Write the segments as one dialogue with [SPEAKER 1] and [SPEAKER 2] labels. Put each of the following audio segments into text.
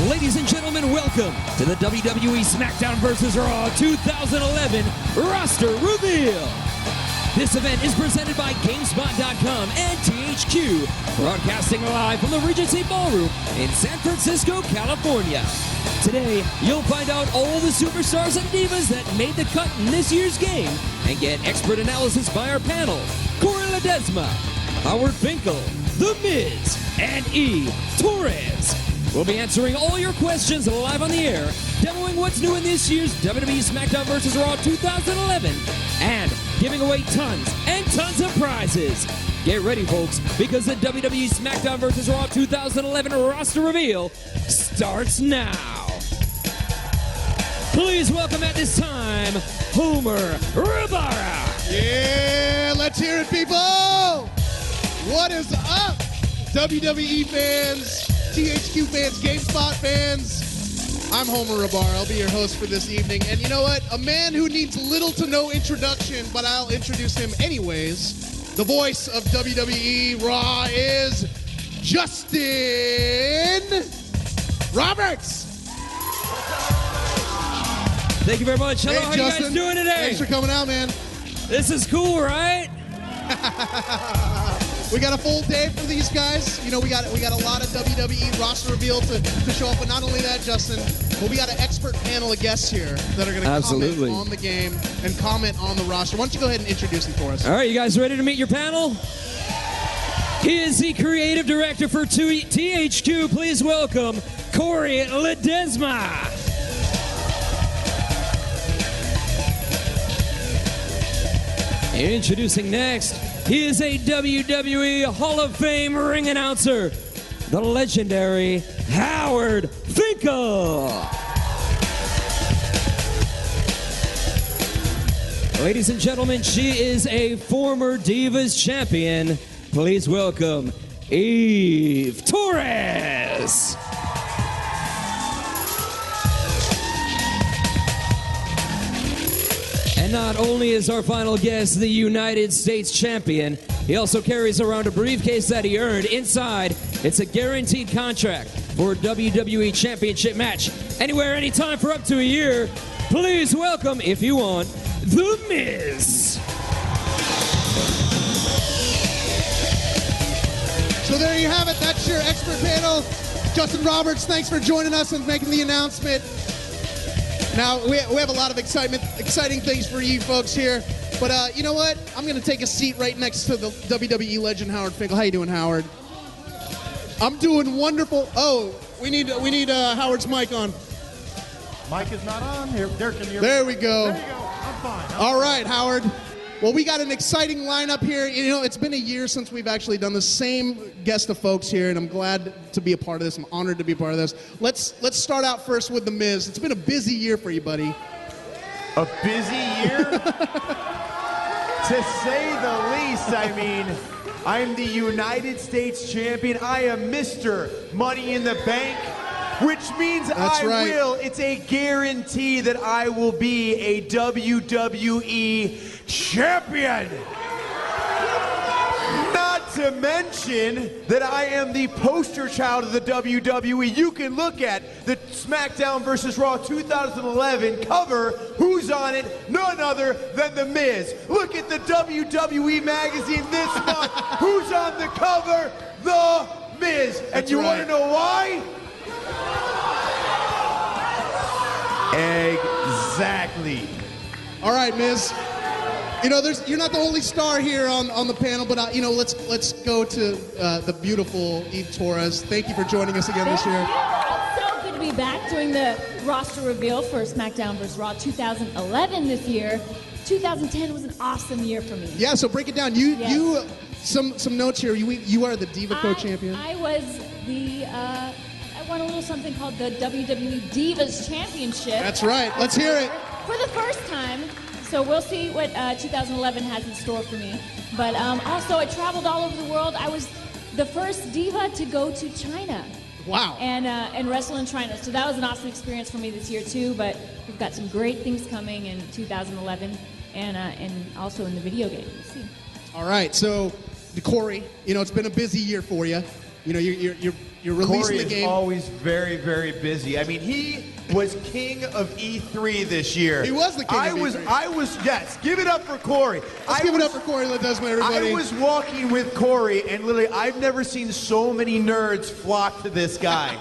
[SPEAKER 1] Ladies and gentlemen, welcome to the WWE SmackDown vs. Raw 2011 roster reveal. This event is presented by GameSpot.com and THQ, broadcasting live from the Regency Ballroom in San Francisco, California. Today, you'll find out all the superstars and divas that made the cut in this year's game and get expert analysis by our panel, Corey Ledesma, Howard Finkel, The Miz, and E. Torres. We'll be answering all your questions live on the air, demoing what's new in this year's WWE SmackDown vs. Raw 2011, and giving away tons and tons of prizes. Get ready, folks, because the WWE SmackDown vs. Raw 2011 roster reveal starts now. Please welcome at this time, Homer Rivera.
[SPEAKER 2] Yeah, let's hear it, people. What is up, WWE fans? THQ fans, GameSpot fans, I'm Homer Rabar. I'll be your host for this evening. And you know what? A man who needs little to no introduction, but I'll introduce him anyways. The voice of WWE Raw is Justin Roberts.
[SPEAKER 1] Thank you very much. Hello,
[SPEAKER 2] Hey,
[SPEAKER 1] how
[SPEAKER 2] Justin.
[SPEAKER 1] are you guys doing today?
[SPEAKER 2] Thanks for coming out, man.
[SPEAKER 1] This is cool, right?
[SPEAKER 2] We got a full day for these guys. You know, we got a lot of WWE roster reveal to show up. But not only that, Justin, but we got an expert panel of guests here that are going to comment on the game and comment on the roster. Why don't you go ahead and introduce them for us?
[SPEAKER 1] All right, you guys ready to meet your panel? He is the creative director for THQ. Please welcome Corey Ledesma. Introducing next, he is a WWE Hall of Fame ring announcer, the legendary Howard Finkel. Ladies and gentlemen, she is a former Divas champion. Please welcome Eve Torres. And not only is our final guest the United States champion, he also carries around a briefcase that he earned. Inside, it's a guaranteed contract for a WWE Championship match. Anywhere, anytime for up to a year. Please welcome, if you want, The Miz.
[SPEAKER 2] So there you have it. That's your expert panel. Justin Roberts, thanks for joining us and making the announcement. Now, we have a lot of exciting things for you folks here. But you know what? I'm going to take a seat right next to the WWE legend, Howard Finkel. How you doing, Howard? I'm doing wonderful. Oh, we need Howard's mic on.
[SPEAKER 3] Mic is not on. Here, Derek, can you hear me?
[SPEAKER 2] There we go.
[SPEAKER 3] There you go. I'm fine.
[SPEAKER 2] All right, Howard. Well, we got an exciting lineup here. You know, it's been a year since we've actually done the same guest of folks here, and I'm glad to be a part of this. I'm honored to be a part of this. Let's start out first with The Miz. It's been a busy year for you, buddy.
[SPEAKER 3] A busy year? To say the least. I mean, I'm the United States champion. I am Mr. Money in the Bank, which means it's a guarantee that I will be a WWE champion. Not to mention that I am the poster child of the WWE. You can look at the SmackDown vs. Raw 2011 cover. Who's on it? None other than The Miz. Look at the WWE magazine this month. Who's on the cover? The Miz. And you want to know why? Exactly.
[SPEAKER 2] All right, Miz. You know, you're not the only star here on the panel, but you know, let's go to the beautiful Eve Torres. Thank you for joining us again this year.
[SPEAKER 4] It's so good to be back doing the roster reveal for SmackDown vs. Raw 2011 this year. 2010 was an awesome year for me.
[SPEAKER 2] Yeah, so break it down. You some notes here. You are the Diva co-champion.
[SPEAKER 4] I was the I won a little something called the WWE Divas Championship.
[SPEAKER 2] That's right. Let's hear it.
[SPEAKER 4] For the first time. So we'll see what 2011 has in store for me. But also, I traveled all over the world. I was the first diva to go to China.
[SPEAKER 2] Wow.
[SPEAKER 4] And wrestle in China. So that was an awesome experience for me this year, too. But we've got some great things coming in 2011 and also in the video game. We'll see.
[SPEAKER 2] All right. So, Corey, you know, it's been a busy year for you. You know, you're You're releasing
[SPEAKER 3] Corey
[SPEAKER 2] the game.
[SPEAKER 3] is always very, very busy. I mean, he was king of E3 this year.
[SPEAKER 2] He was the king of E3.
[SPEAKER 3] Yes, give it up for Corey.
[SPEAKER 2] Let's give it up for Corey Ledesma, everybody.
[SPEAKER 3] I was walking with Corey, and literally, I've never seen so many nerds flock to this guy.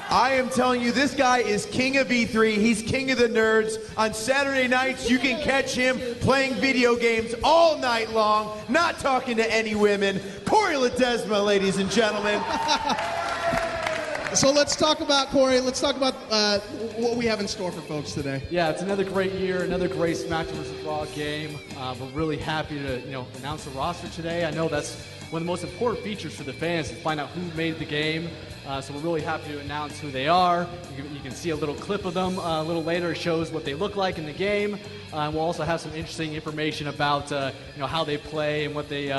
[SPEAKER 3] I am telling you, this guy is king of E3. He's king of the nerds. On Saturday nights, you can catch him playing video games all night long, not talking to any women. Corey Ledesma, ladies and gentlemen.
[SPEAKER 2] So let's talk about, Corey, let's talk about what we have in store for folks today.
[SPEAKER 5] Yeah, it's another great year, another great SmackDown vs. Raw game. We're really happy to, announce the roster today. I know that's one of the most important features for the fans to find out who made the game. So we're really happy to announce who they are. You can see a little clip of them a little later. It shows what they look like in the game. We'll also have some interesting information about how they play and what they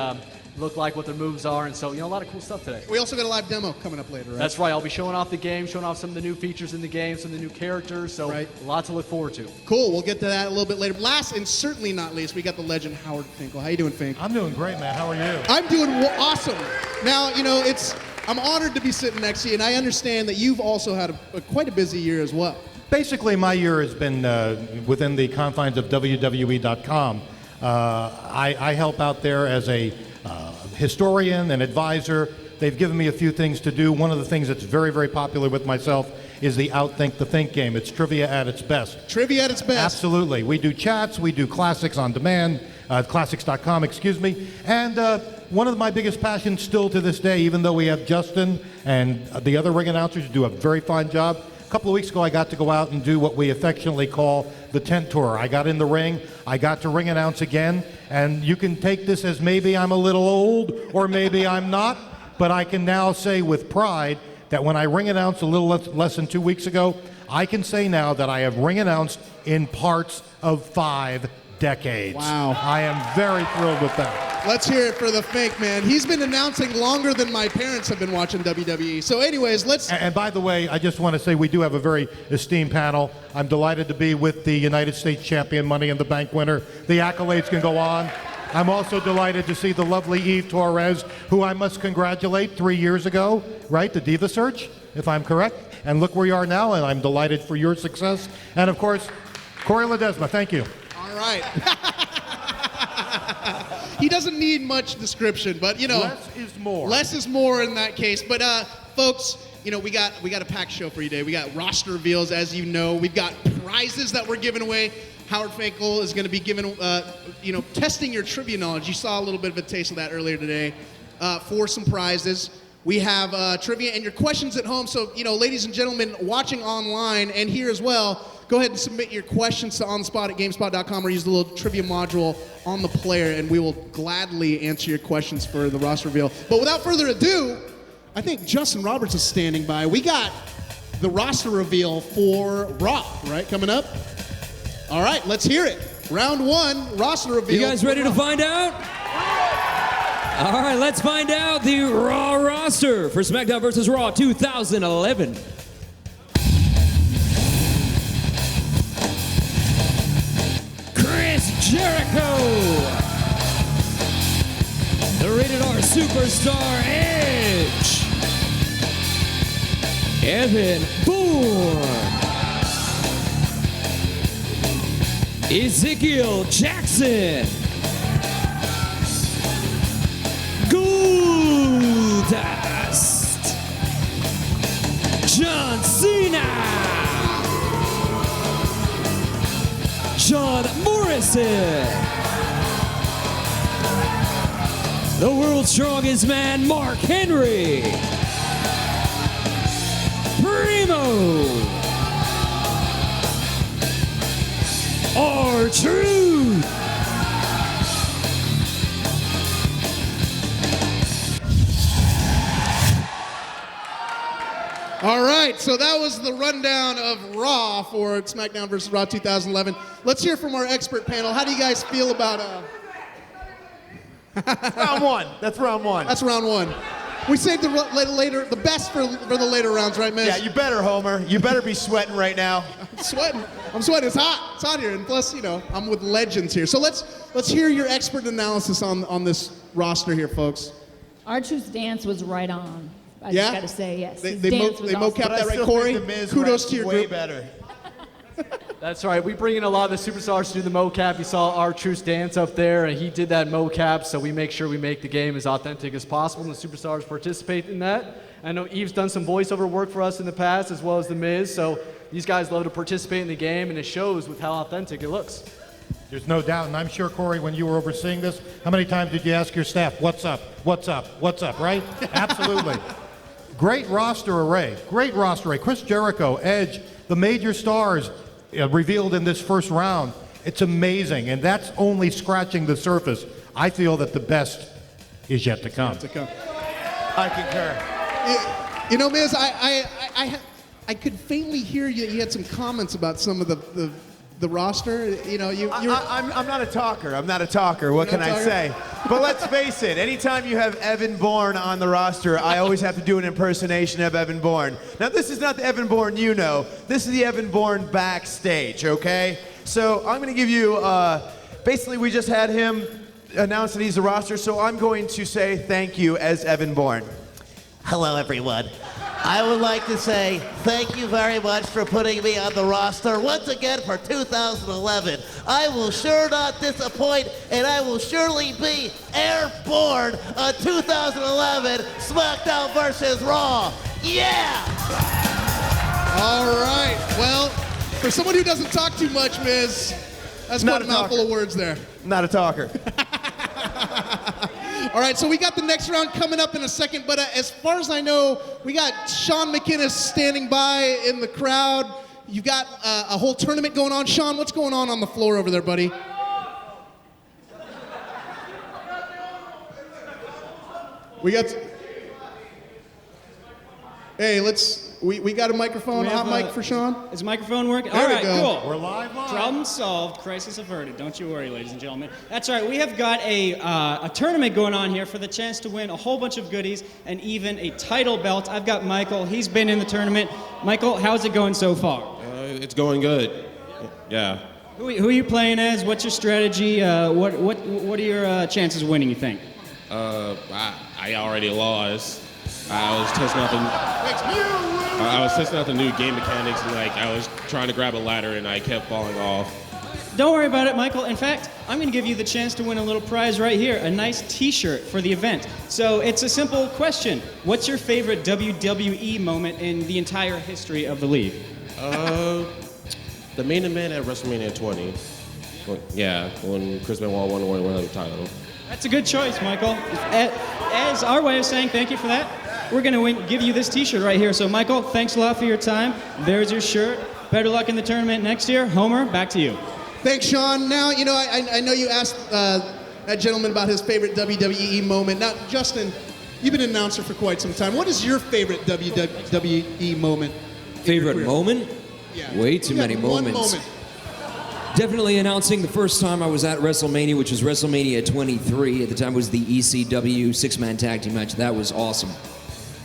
[SPEAKER 5] look like, what their moves are, and so a lot of cool stuff today.
[SPEAKER 2] We also got a live demo coming up later, right?
[SPEAKER 5] That's right. I'll be showing off the game, showing off some of the new features in the game, some of the new characters. So a lot to look forward to. Cool.
[SPEAKER 2] We'll get to that a little bit later. Last and certainly not least, we got the legend Howard Finkel. How you doing, Fink?
[SPEAKER 6] I'm doing great, man. How are you?
[SPEAKER 2] I'm doing awesome. Now, I'm honored to be sitting next to you, and I understand that you've also had quite a busy year as well.
[SPEAKER 6] Basically, my year has been within the confines of WWE.com. I help out there as a historian and advisor. They've given me a few things to do. One of the things that's very, very popular with myself is the Outthink the Think game. It's trivia at its best.
[SPEAKER 2] Trivia at its best.
[SPEAKER 6] Absolutely. We do chats, we do classics on demand, classics.com, excuse me. And one of my biggest passions still to this day, even though we have Justin and the other ring announcers who do a very fine job, a couple of weeks ago I got to go out and do what we affectionately call the tent tour. I got in the ring, I got to ring announce again, and you can take this as maybe I'm a little old or maybe I'm not, but I can now say with pride that when I ring announced a little less than 2 weeks ago, I can say now that I have ring announced in parts of 5 decades.
[SPEAKER 2] Wow.
[SPEAKER 6] I am very thrilled with that.
[SPEAKER 2] Let's hear it for the Fink, man. He's been announcing longer than my parents have been watching WWE. So anyways, let's...
[SPEAKER 6] And by the way, I just want to say we do have a very esteemed panel. I'm delighted to be with the United States Champion Money in the Bank winner. The accolades can go on. I'm also delighted to see the lovely Eve Torres, who I must congratulate 3 years ago, right? The Diva search, if I'm correct. And look where you are now, and I'm delighted for your success. And of course, Corey Ledesma, thank you.
[SPEAKER 2] All right. He doesn't need much description, but
[SPEAKER 6] less is more.
[SPEAKER 2] Less is more in that case. But folks, we got a packed show for you today. We got roster reveals, as you know. We've got prizes that we're giving away. Howard Finkel is going to be giving, testing your trivia knowledge. You saw a little bit of a taste of that earlier today for some prizes. We have trivia and your questions at home. So, ladies and gentlemen watching online and here as well, go ahead and submit your questions to onthespot at GameSpot.com or use the little trivia module on the player, and we will gladly answer your questions for the roster reveal. But without further ado, I think Justin Roberts is standing by. We got the roster reveal for Raw, right, coming up? All right, let's hear it. Round 1, roster reveal.
[SPEAKER 1] You guys ready to find out? All right, let's find out the Raw roster for SmackDown vs. Raw 2011. Chris Jericho, the Rated R Superstar Edge, Evan Bourne, Ezekiel Jackson, Goldust, John Cena, John Morrison, the world's strongest man, Mark Henry, Primo, R-Truth,
[SPEAKER 2] All right, so that was the rundown of Raw for SmackDown vs. Raw 2011. Let's hear from our expert panel. How do you guys feel about...
[SPEAKER 3] Round 1. That's round 1.
[SPEAKER 2] That's round 1. We saved the best for the later rounds, right, man?
[SPEAKER 3] Yeah, you better, Homer. You better be sweating right now.
[SPEAKER 2] I'm sweating. It's hot. It's hot here, and plus, I'm with legends here. So let's hear your expert analysis on this roster here, folks.
[SPEAKER 4] R-Truth's dance was right on. I
[SPEAKER 2] Yeah?
[SPEAKER 4] just got to say, yes.
[SPEAKER 2] They
[SPEAKER 4] His dance was awesome.
[SPEAKER 2] mocapped that right, Corey? Kudos to your
[SPEAKER 3] way
[SPEAKER 2] group.
[SPEAKER 3] better.
[SPEAKER 5] That's right. We bring in a lot of the superstars to do the mocap. You saw R-Truth's dance up there, and he did that mocap, so we make sure we make the game as authentic as possible, and the superstars participate in that. I know Eve's done some voiceover work for us in the past, as well as The Miz, so these guys love to participate in the game, and it shows with how authentic it looks.
[SPEAKER 6] There's no doubt, and I'm sure, Corey, when you were overseeing this, how many times did you ask your staff, what's up, what's up, what's up, right? Absolutely. Great roster array, great roster array. Chris Jericho, Edge, the major stars revealed in this first round. It's amazing, and that's only scratching the surface. I feel that the best is yet to come.
[SPEAKER 3] I concur.
[SPEAKER 2] You know, Miz, I could faintly hear you had some comments about some of the roster. You know,
[SPEAKER 3] I'm not a talker. I'm not a talker. What can I say? But let's face it. Anytime you have Evan Bourne on the roster, I always have to do an impersonation of Evan Bourne. Now, this is not the Evan Bourne you know. This is the Evan Bourne backstage, okay? So I'm going to give you, basically we just had him announce that he's a roster, so I'm going to say thank you as Evan Bourne.
[SPEAKER 7] Hello, everyone. I would like to say thank you very much for putting me on the roster once again for 2011. I will sure not disappoint, and I will surely be airborne on 2011 SmackDown versus Raw. Yeah!
[SPEAKER 2] All right. Well, for someone who doesn't talk too much, Miz, that's
[SPEAKER 3] Not
[SPEAKER 2] quite a
[SPEAKER 3] a
[SPEAKER 2] mouthful
[SPEAKER 3] talker.
[SPEAKER 2] of words there.
[SPEAKER 3] Not a talker.
[SPEAKER 2] All right, so we got the next round coming up in a second, but as far as I know, we got Sean McInnes standing by in the crowd. You've got a whole tournament going on. Sean, what's going on the floor over there, buddy? We got... Hey, we got a microphone, a hot mic for Sean?
[SPEAKER 8] Is the microphone working?
[SPEAKER 2] There
[SPEAKER 8] All
[SPEAKER 2] we
[SPEAKER 8] right,
[SPEAKER 2] go.
[SPEAKER 8] cool.
[SPEAKER 6] We're live.
[SPEAKER 8] Problem solved, crisis averted. Don't you worry, ladies and gentlemen. That's right, we have got a tournament going on here for the chance to win a whole bunch of goodies and even a title belt. I've got Michael, he's been in the tournament. Michael, how's it going so far?
[SPEAKER 9] It's going good. Yeah.
[SPEAKER 8] Who are you playing as? What's your strategy? What are your chances of winning, you think?
[SPEAKER 9] I already lost. I was testing out the new game mechanics, and I was trying to grab a ladder and I kept falling off.
[SPEAKER 8] Don't worry about it, Michael. In fact, I'm going to give you the chance to win a little prize right here, a nice t-shirt for the event. So it's a simple question. What's your favorite WWE moment in the entire history of the league?
[SPEAKER 9] The main event at WrestleMania 20. When Chris Benoit won the title.
[SPEAKER 8] That's a good choice, Michael. As our way of saying thank you for that, we're going to give you this t-shirt right here. So, Michael, thanks a lot for your time. There's your shirt. Better luck in the tournament next year. Homer, back to you.
[SPEAKER 2] Thanks, Sean. Now, you know, I know you asked that gentleman about his favorite WWE moment. Now, Justin, you've been an announcer for quite some time. What is your favorite WWE moment?
[SPEAKER 1] Favorite moment?
[SPEAKER 2] Yeah.
[SPEAKER 1] Way too many
[SPEAKER 2] one
[SPEAKER 1] moments.
[SPEAKER 2] moment.
[SPEAKER 1] Definitely announcing the first time I was at WrestleMania, which was WrestleMania 23. At the time, it was the ECW six-man tag team match. That was awesome.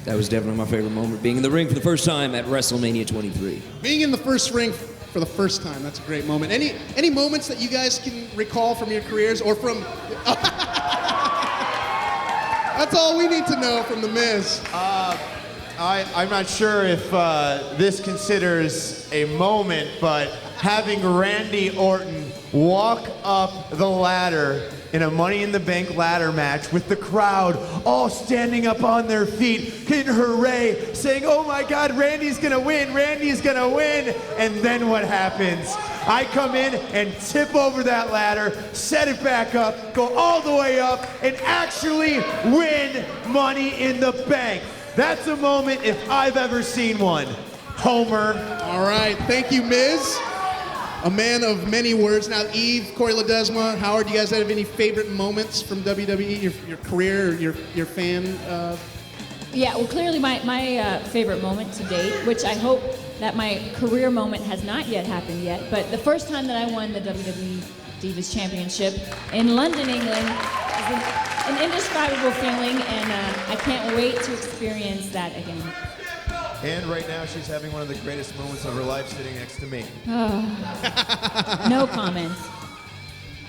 [SPEAKER 1] That was definitely my favorite moment, being in the ring for the first time at WrestleMania 23.
[SPEAKER 2] Being in the first ring for the first time, that's a great moment. Any moments that you guys can recall from your careers or from... That's all we need to know from The Miz.
[SPEAKER 3] I'm not sure if this considers a moment, but having Randy Orton walk up the ladder in a Money in the Bank ladder match with the crowd all standing up on their feet, getting hooray, saying, oh my God, Randy's gonna win, Randy's gonna win. And then what happens? I come in and tip over that ladder, set it back up, go all the way up, and actually win Money in the Bank. That's a moment if I've ever seen one. Homer.
[SPEAKER 2] All right, thank you, Miz. A man of many words. Now, Eve, Corey Ledesma, Howard, do you guys have any favorite moments from WWE, your career, your fan?
[SPEAKER 4] Yeah, well, clearly my favorite moment to date, which I hope that my career moment has not yet happened yet, but the first time that I won the WWE Divas Championship in London, England, is an indescribable feeling, and I can't wait to experience that again.
[SPEAKER 3] And right now, she's having one of the greatest moments of her life sitting next to me.
[SPEAKER 4] No comments.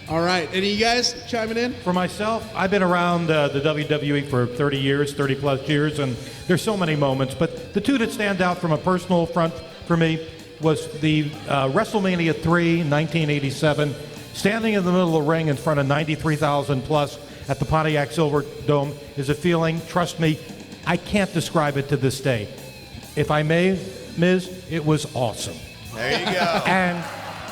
[SPEAKER 2] All right, any of you guys chiming in?
[SPEAKER 6] For myself, I've been around the WWE for 30 years, 30 plus years, and there's so many moments, but the two that stand out from a personal front for me was the WrestleMania 3, 1987, standing in the middle of the ring in front of 93,000 plus at the Pontiac Silverdome is a feeling, trust me, I can't describe it to this day. If I may, Miz, it was awesome.
[SPEAKER 3] There you go.
[SPEAKER 6] And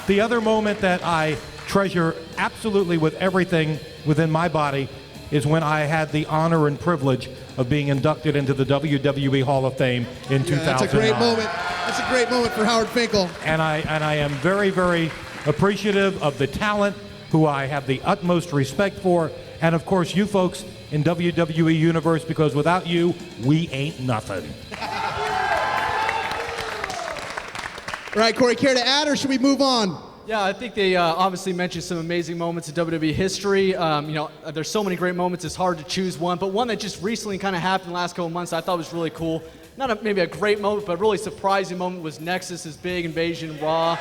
[SPEAKER 6] the other moment that I treasure absolutely with everything within my body is when I had the honor and privilege of being inducted into the WWE Hall of Fame in 2009.
[SPEAKER 2] That's a great moment. That's a great moment for Howard Finkel.
[SPEAKER 6] And I am very, very appreciative of the talent who I have the utmost respect for, and of course you folks in WWE Universe, because without you, we ain't nothing.
[SPEAKER 2] All right, Corey, care to add, or should we move on?
[SPEAKER 5] Yeah, I think they obviously mentioned some amazing moments in WWE history. There's so many great moments, it's hard to choose one, but one that just recently kind of happened the last couple months I thought was really cool. Not maybe a great moment, but a really surprising moment was Nexus's big invasion Raw.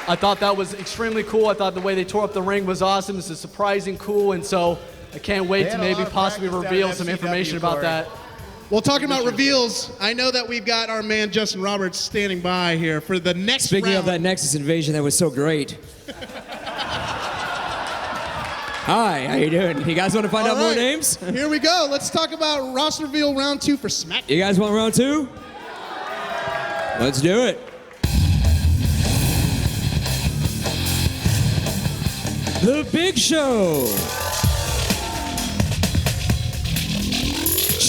[SPEAKER 5] I thought that was extremely cool. I thought the way they tore up the ring was awesome. This is surprising cool, and so I can't wait to maybe possibly reveal some information about that.
[SPEAKER 2] Well, talking about reveals, I know that we've got our man Justin Roberts standing by here for the next
[SPEAKER 1] Speaking
[SPEAKER 2] round.
[SPEAKER 1] of that Nexus invasion, that was so great. Hi, how you doing? You guys want to find out more names?
[SPEAKER 2] Here we go. Let's talk about roster reveal round 2 for SmackDown.
[SPEAKER 1] You guys want round 2? Let's do it. The Big Show.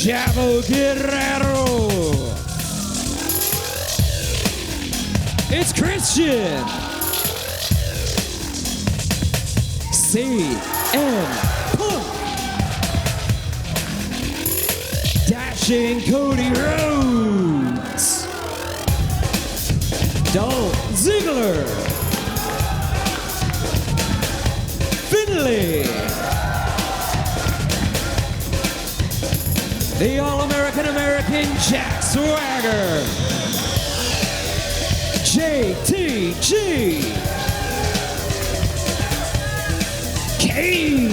[SPEAKER 1] Chavo Guerrero. It's Christian. CM Punk. Dashing Cody Rhodes. Dolph Ziggler. Finlay. The All-American Jack Swagger. JTG. Kane.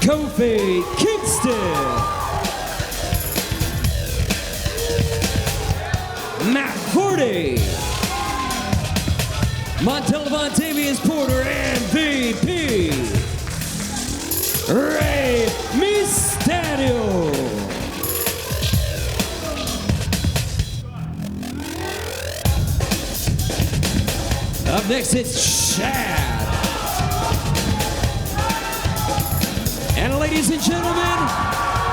[SPEAKER 1] Kofi Kingston. Matt Hardy. Montel Vontavious Porter, MVP. Rey Mysterio. Up next, it's Chad. And ladies and gentlemen,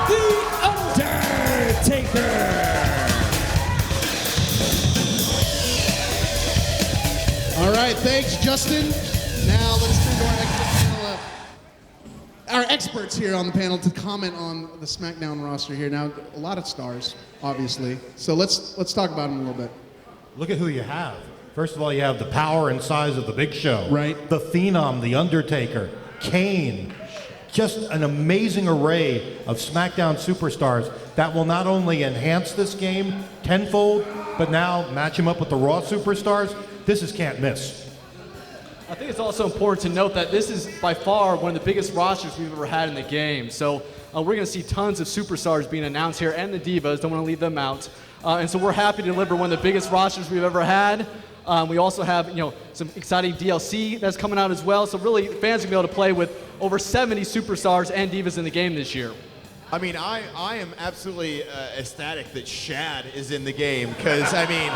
[SPEAKER 1] The Undertaker.
[SPEAKER 2] All right, thanks, Justin. Now let's turn to our expert panel. Our experts here on the panel to comment on the SmackDown roster here. Now, a lot of stars, obviously. So let's talk about them a little bit.
[SPEAKER 6] Look at who you have. First of all, you have the power and size of the Big Show.
[SPEAKER 2] Right.
[SPEAKER 6] The Phenom, The Undertaker, Kane. Just an amazing array of SmackDown superstars that will not only enhance this game tenfold, but now match them up with the Raw superstars. This is can't miss.
[SPEAKER 5] I think it's also important to note that this is by far one of the biggest rosters we've ever had in the game. So we're going to see tons of superstars being announced here, and the Divas. Don't want to leave them out. And so we're happy to deliver one of the biggest rosters we've ever had. We also have, some exciting DLC that's coming out as well. So really, fans are going to be able to play with over 70 superstars and divas in the game this year.
[SPEAKER 3] I mean, I am absolutely ecstatic that Shad is in the game, because, I mean,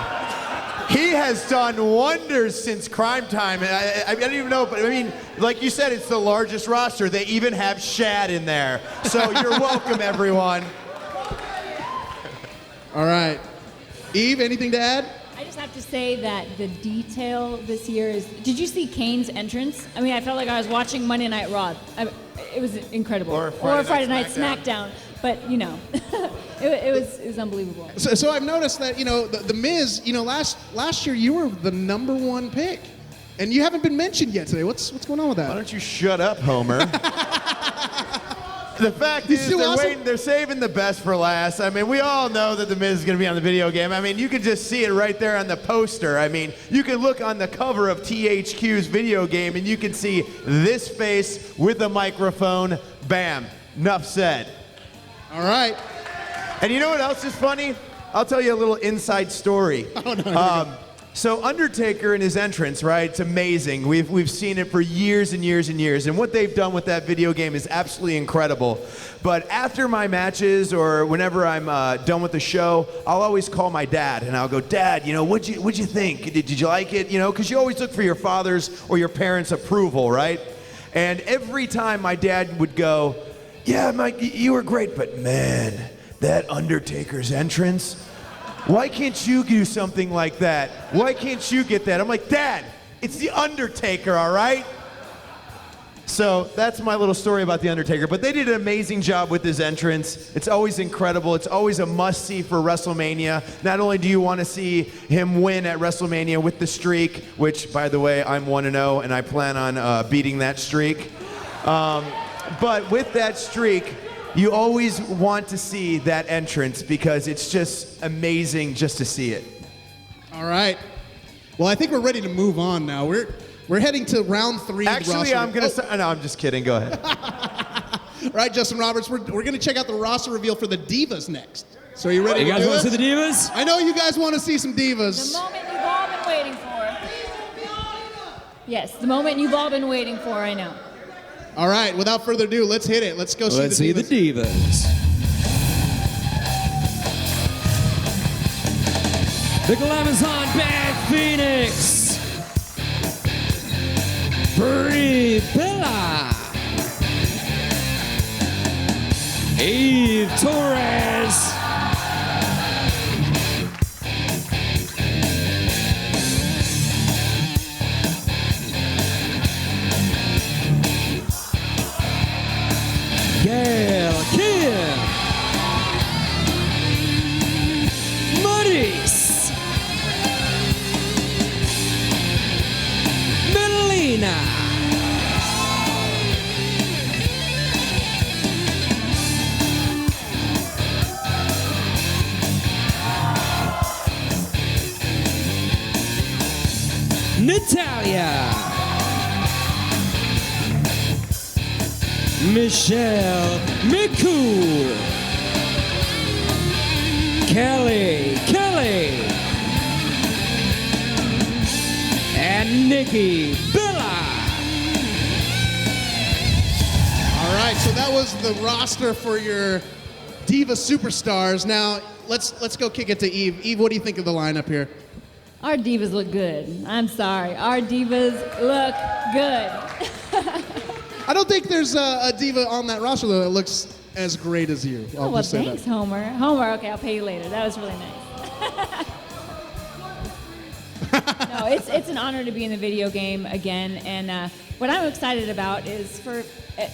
[SPEAKER 3] he has done wonders since Crime Time. I don't even know, but I mean, like you said, it's the largest roster. They even have Shad in there. So you're welcome, everyone.
[SPEAKER 2] All right. Eve, anything to add?
[SPEAKER 4] I just have to say that the detail this year is. Did you see Kane's entrance? I mean, I felt like I was watching Monday Night Raw. It was incredible.
[SPEAKER 3] Or
[SPEAKER 4] Friday Night SmackDown. But it was unbelievable.
[SPEAKER 2] So I've noticed that the Miz. Last year you were the #1 pick And you haven't been mentioned yet today. What's going on with that?
[SPEAKER 3] Why don't you shut up, Homer? The fact is, they're saving the best for last. I mean, we all know that The Miz is going to be on the video game. I mean, you can just see it right there on the poster. I mean, you can look on the cover of THQ's video game, and you can see this face with a microphone. Bam. Enough said.
[SPEAKER 2] All right.
[SPEAKER 3] And you know what else is funny? I'll tell you a little inside story.
[SPEAKER 2] Oh, no.
[SPEAKER 3] So Undertaker and his entrance, right? It's amazing. We've seen it for years and years and years, and what they've done with that video game is absolutely incredible. But after my matches or whenever I'm done with the show, I'll always call my dad and I'll go, Dad, you know, what'd you think? Did you like it? You know, because you always look for your father's or your parents' approval, right? And every time my dad would go, yeah, Mike, you were great, but man, that Undertaker's entrance. Why can't you do something like that? Why can't you get that? I'm like, Dad, it's The Undertaker, all right? So that's my little story about The Undertaker. But they did an amazing job with his entrance. It's always incredible. It's always a must-see for WrestleMania. Not only do you want to see him win at WrestleMania with the streak, which, by the way, I'm 1-0, and I plan on beating that streak. But with that streak, you always want to see that entrance because it's just amazing just to see it.
[SPEAKER 2] All right. Well, I think we're ready to move on now. We're heading to round 3.
[SPEAKER 3] Actually, I'm going to... No, I'm just kidding. Go ahead.
[SPEAKER 2] All right, Justin Roberts, we're going to check out the roster reveal for the Divas next. So are you ready
[SPEAKER 1] You
[SPEAKER 2] to
[SPEAKER 1] guys
[SPEAKER 2] do
[SPEAKER 1] want to
[SPEAKER 2] it?
[SPEAKER 1] see the Divas?
[SPEAKER 2] I know you guys want to see some Divas.
[SPEAKER 4] The moment you've all been waiting for. Yes, the moment you've all been waiting for, I know.
[SPEAKER 2] All right, without further ado, let's hit it. Let's go see
[SPEAKER 1] Let's
[SPEAKER 2] the
[SPEAKER 1] see
[SPEAKER 2] Divas.
[SPEAKER 1] the Divas. The Glamazon Bad Phoenix. Brie Bella. Eve Torres. Gail Kim. Maurice. Melina. Natalia. Michelle McCool. Kelly. And Nikki Bella.
[SPEAKER 2] All right, so that was the roster for your Diva superstars. Now, let's go kick it to Eve. Eve, what do you think of the lineup here?
[SPEAKER 4] Our divas look good. I'm sorry. Our divas look good.
[SPEAKER 2] I don't think there's a Diva on that roster, though, that looks as great as you.
[SPEAKER 4] Oh, well, thanks, Homer. Homer, okay, I'll pay you later. That was really nice. No, it's an honor to be in the video game again, and what I'm excited about is for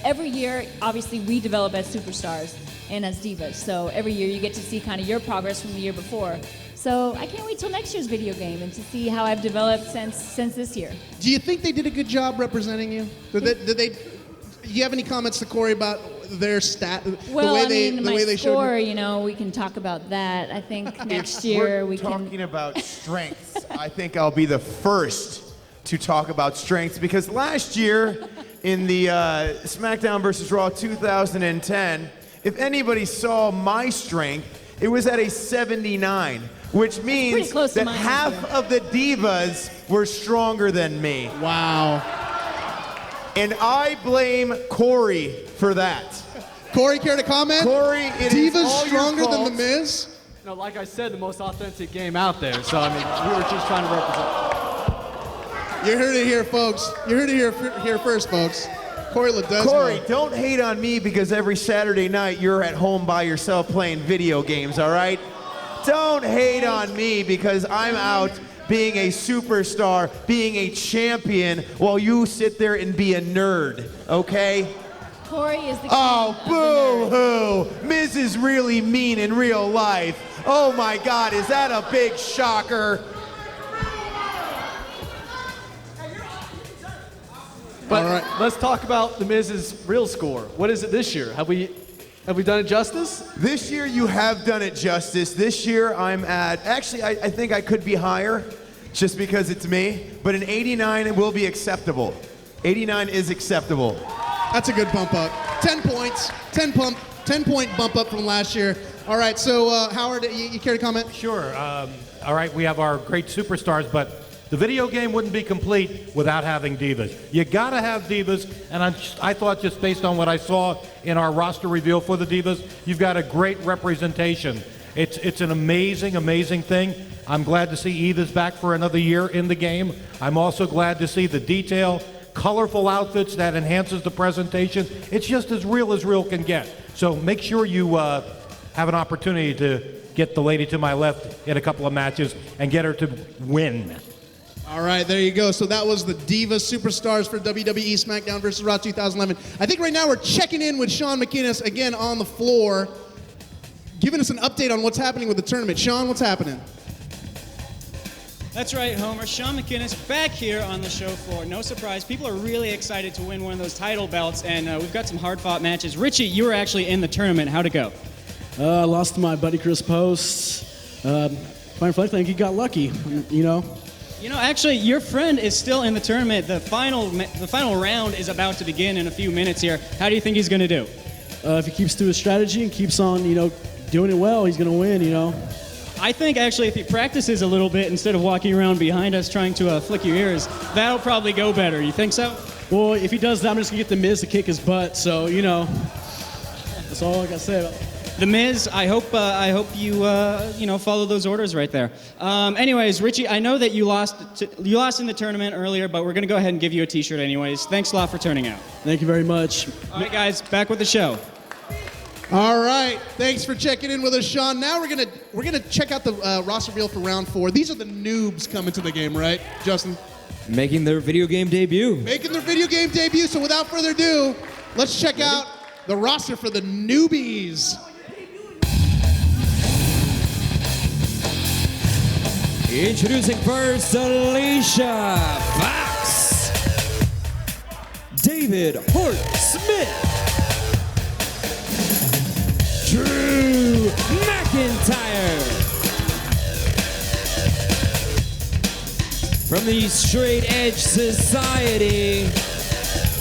[SPEAKER 4] every year, obviously, we develop as superstars and as divas, so every year you get to see kind of your progress from the year before. So I can't wait till next year's video game and to see how I've developed since this year.
[SPEAKER 2] Do you think they did a good job representing you? Do you have any comments to Corey about their stat?
[SPEAKER 4] Well,
[SPEAKER 2] the way they
[SPEAKER 4] score,
[SPEAKER 2] showed?
[SPEAKER 4] you know, we can talk about that. I think next year we can.
[SPEAKER 3] Talking about strengths, I think I'll be the first to talk about strengths because last year in the SmackDown vs. Raw 2010, if anybody saw my strength, it was at a 79, which means that half of the Divas were stronger than me.
[SPEAKER 2] Wow.
[SPEAKER 3] And I blame Corey for that.
[SPEAKER 2] Corey, care to comment?
[SPEAKER 3] Corey, it is
[SPEAKER 2] Divas
[SPEAKER 3] all your
[SPEAKER 2] stronger than
[SPEAKER 3] fault.
[SPEAKER 2] The Miz?
[SPEAKER 5] No, like I said, the most authentic game out there. So, I mean, we were just trying to represent.
[SPEAKER 2] You're here to hear, folks. You're here to hear first, folks. Corey Ledesma.
[SPEAKER 3] Corey, don't hate on me because every Saturday night you're at home by yourself playing video games, all right? Don't hate on me because I'm out being a superstar, being a champion, while you sit there and be a nerd, okay?
[SPEAKER 4] Corey is the king
[SPEAKER 3] Oh, boo-hoo! Miz is really mean in real life. Oh my God, is that a big shocker?
[SPEAKER 5] But
[SPEAKER 2] All right.
[SPEAKER 5] let's talk about The Miz's real score. What is it this year? Have we done it justice?
[SPEAKER 3] This year you have done it justice. This year I'm at, actually I think I could be higher just because it's me, but an 89 will be acceptable. 89 is acceptable.
[SPEAKER 2] That's a good bump up. 10 points, 10-point bump up from last year. All right, so Howard, you care to comment?
[SPEAKER 6] Sure. All right, we have our great superstars, but the video game wouldn't be complete without having divas. You gotta have divas, and I thought just based on what I saw in our roster reveal for the divas, you've got a great representation. It's an amazing, amazing thing. I'm glad to see Eva's back for another year in the game. I'm also glad to see the detail, colorful outfits that enhances the presentation. It's just as real can get. So make sure you have an opportunity to get the lady to my left in a couple of matches and get her to win.
[SPEAKER 2] All right, there you go. So that was the Diva Superstars for WWE SmackDown vs. Raw 2011. I think right now we're checking in with Sean McInnes again on the floor, giving us an update on what's happening with the tournament. Sean, what's happening?
[SPEAKER 8] That's right, Homer. Sean McInnes back here on the show floor. No surprise. People are really excited to win one of those title belts, and we've got some hard-fought matches. Richie, you were actually in the tournament. How'd it go?
[SPEAKER 10] Lost to my buddy Chris Post. Fine Flex, I think he got lucky, you know.
[SPEAKER 8] You know, actually, your friend is still in the tournament. The final round is about to begin in a few minutes here. How do you think he's going to do?
[SPEAKER 10] If he keeps to his strategy and keeps on, doing it well, he's going to win,
[SPEAKER 8] I think, actually, if he practices a little bit instead of walking around behind us trying to flick your ears, that'll probably go better. You think so?
[SPEAKER 10] Well, if he does that, I'm just going to get The Miz to kick his butt. So, that's all I got to say about it.
[SPEAKER 8] The Miz, I hope you follow those orders right there. Anyways, Richie, I know that you lost in the tournament earlier, but we're gonna go ahead and give you a T-shirt anyways. Thanks a lot for turning out.
[SPEAKER 10] Thank you very much.
[SPEAKER 8] All right, guys, back with the show.
[SPEAKER 2] All right, thanks for checking in with us, Sean. Now we're gonna check out the roster reveal for round 4. These are the noobs coming to the game, right, Justin?
[SPEAKER 1] Making their video game debut.
[SPEAKER 2] Making their video game debut. So without further ado, let's check out the roster for the newbies.
[SPEAKER 1] Introducing first, Alicia Fox, David Hort Smith, Drew McIntyre, from the Straight Edge Society,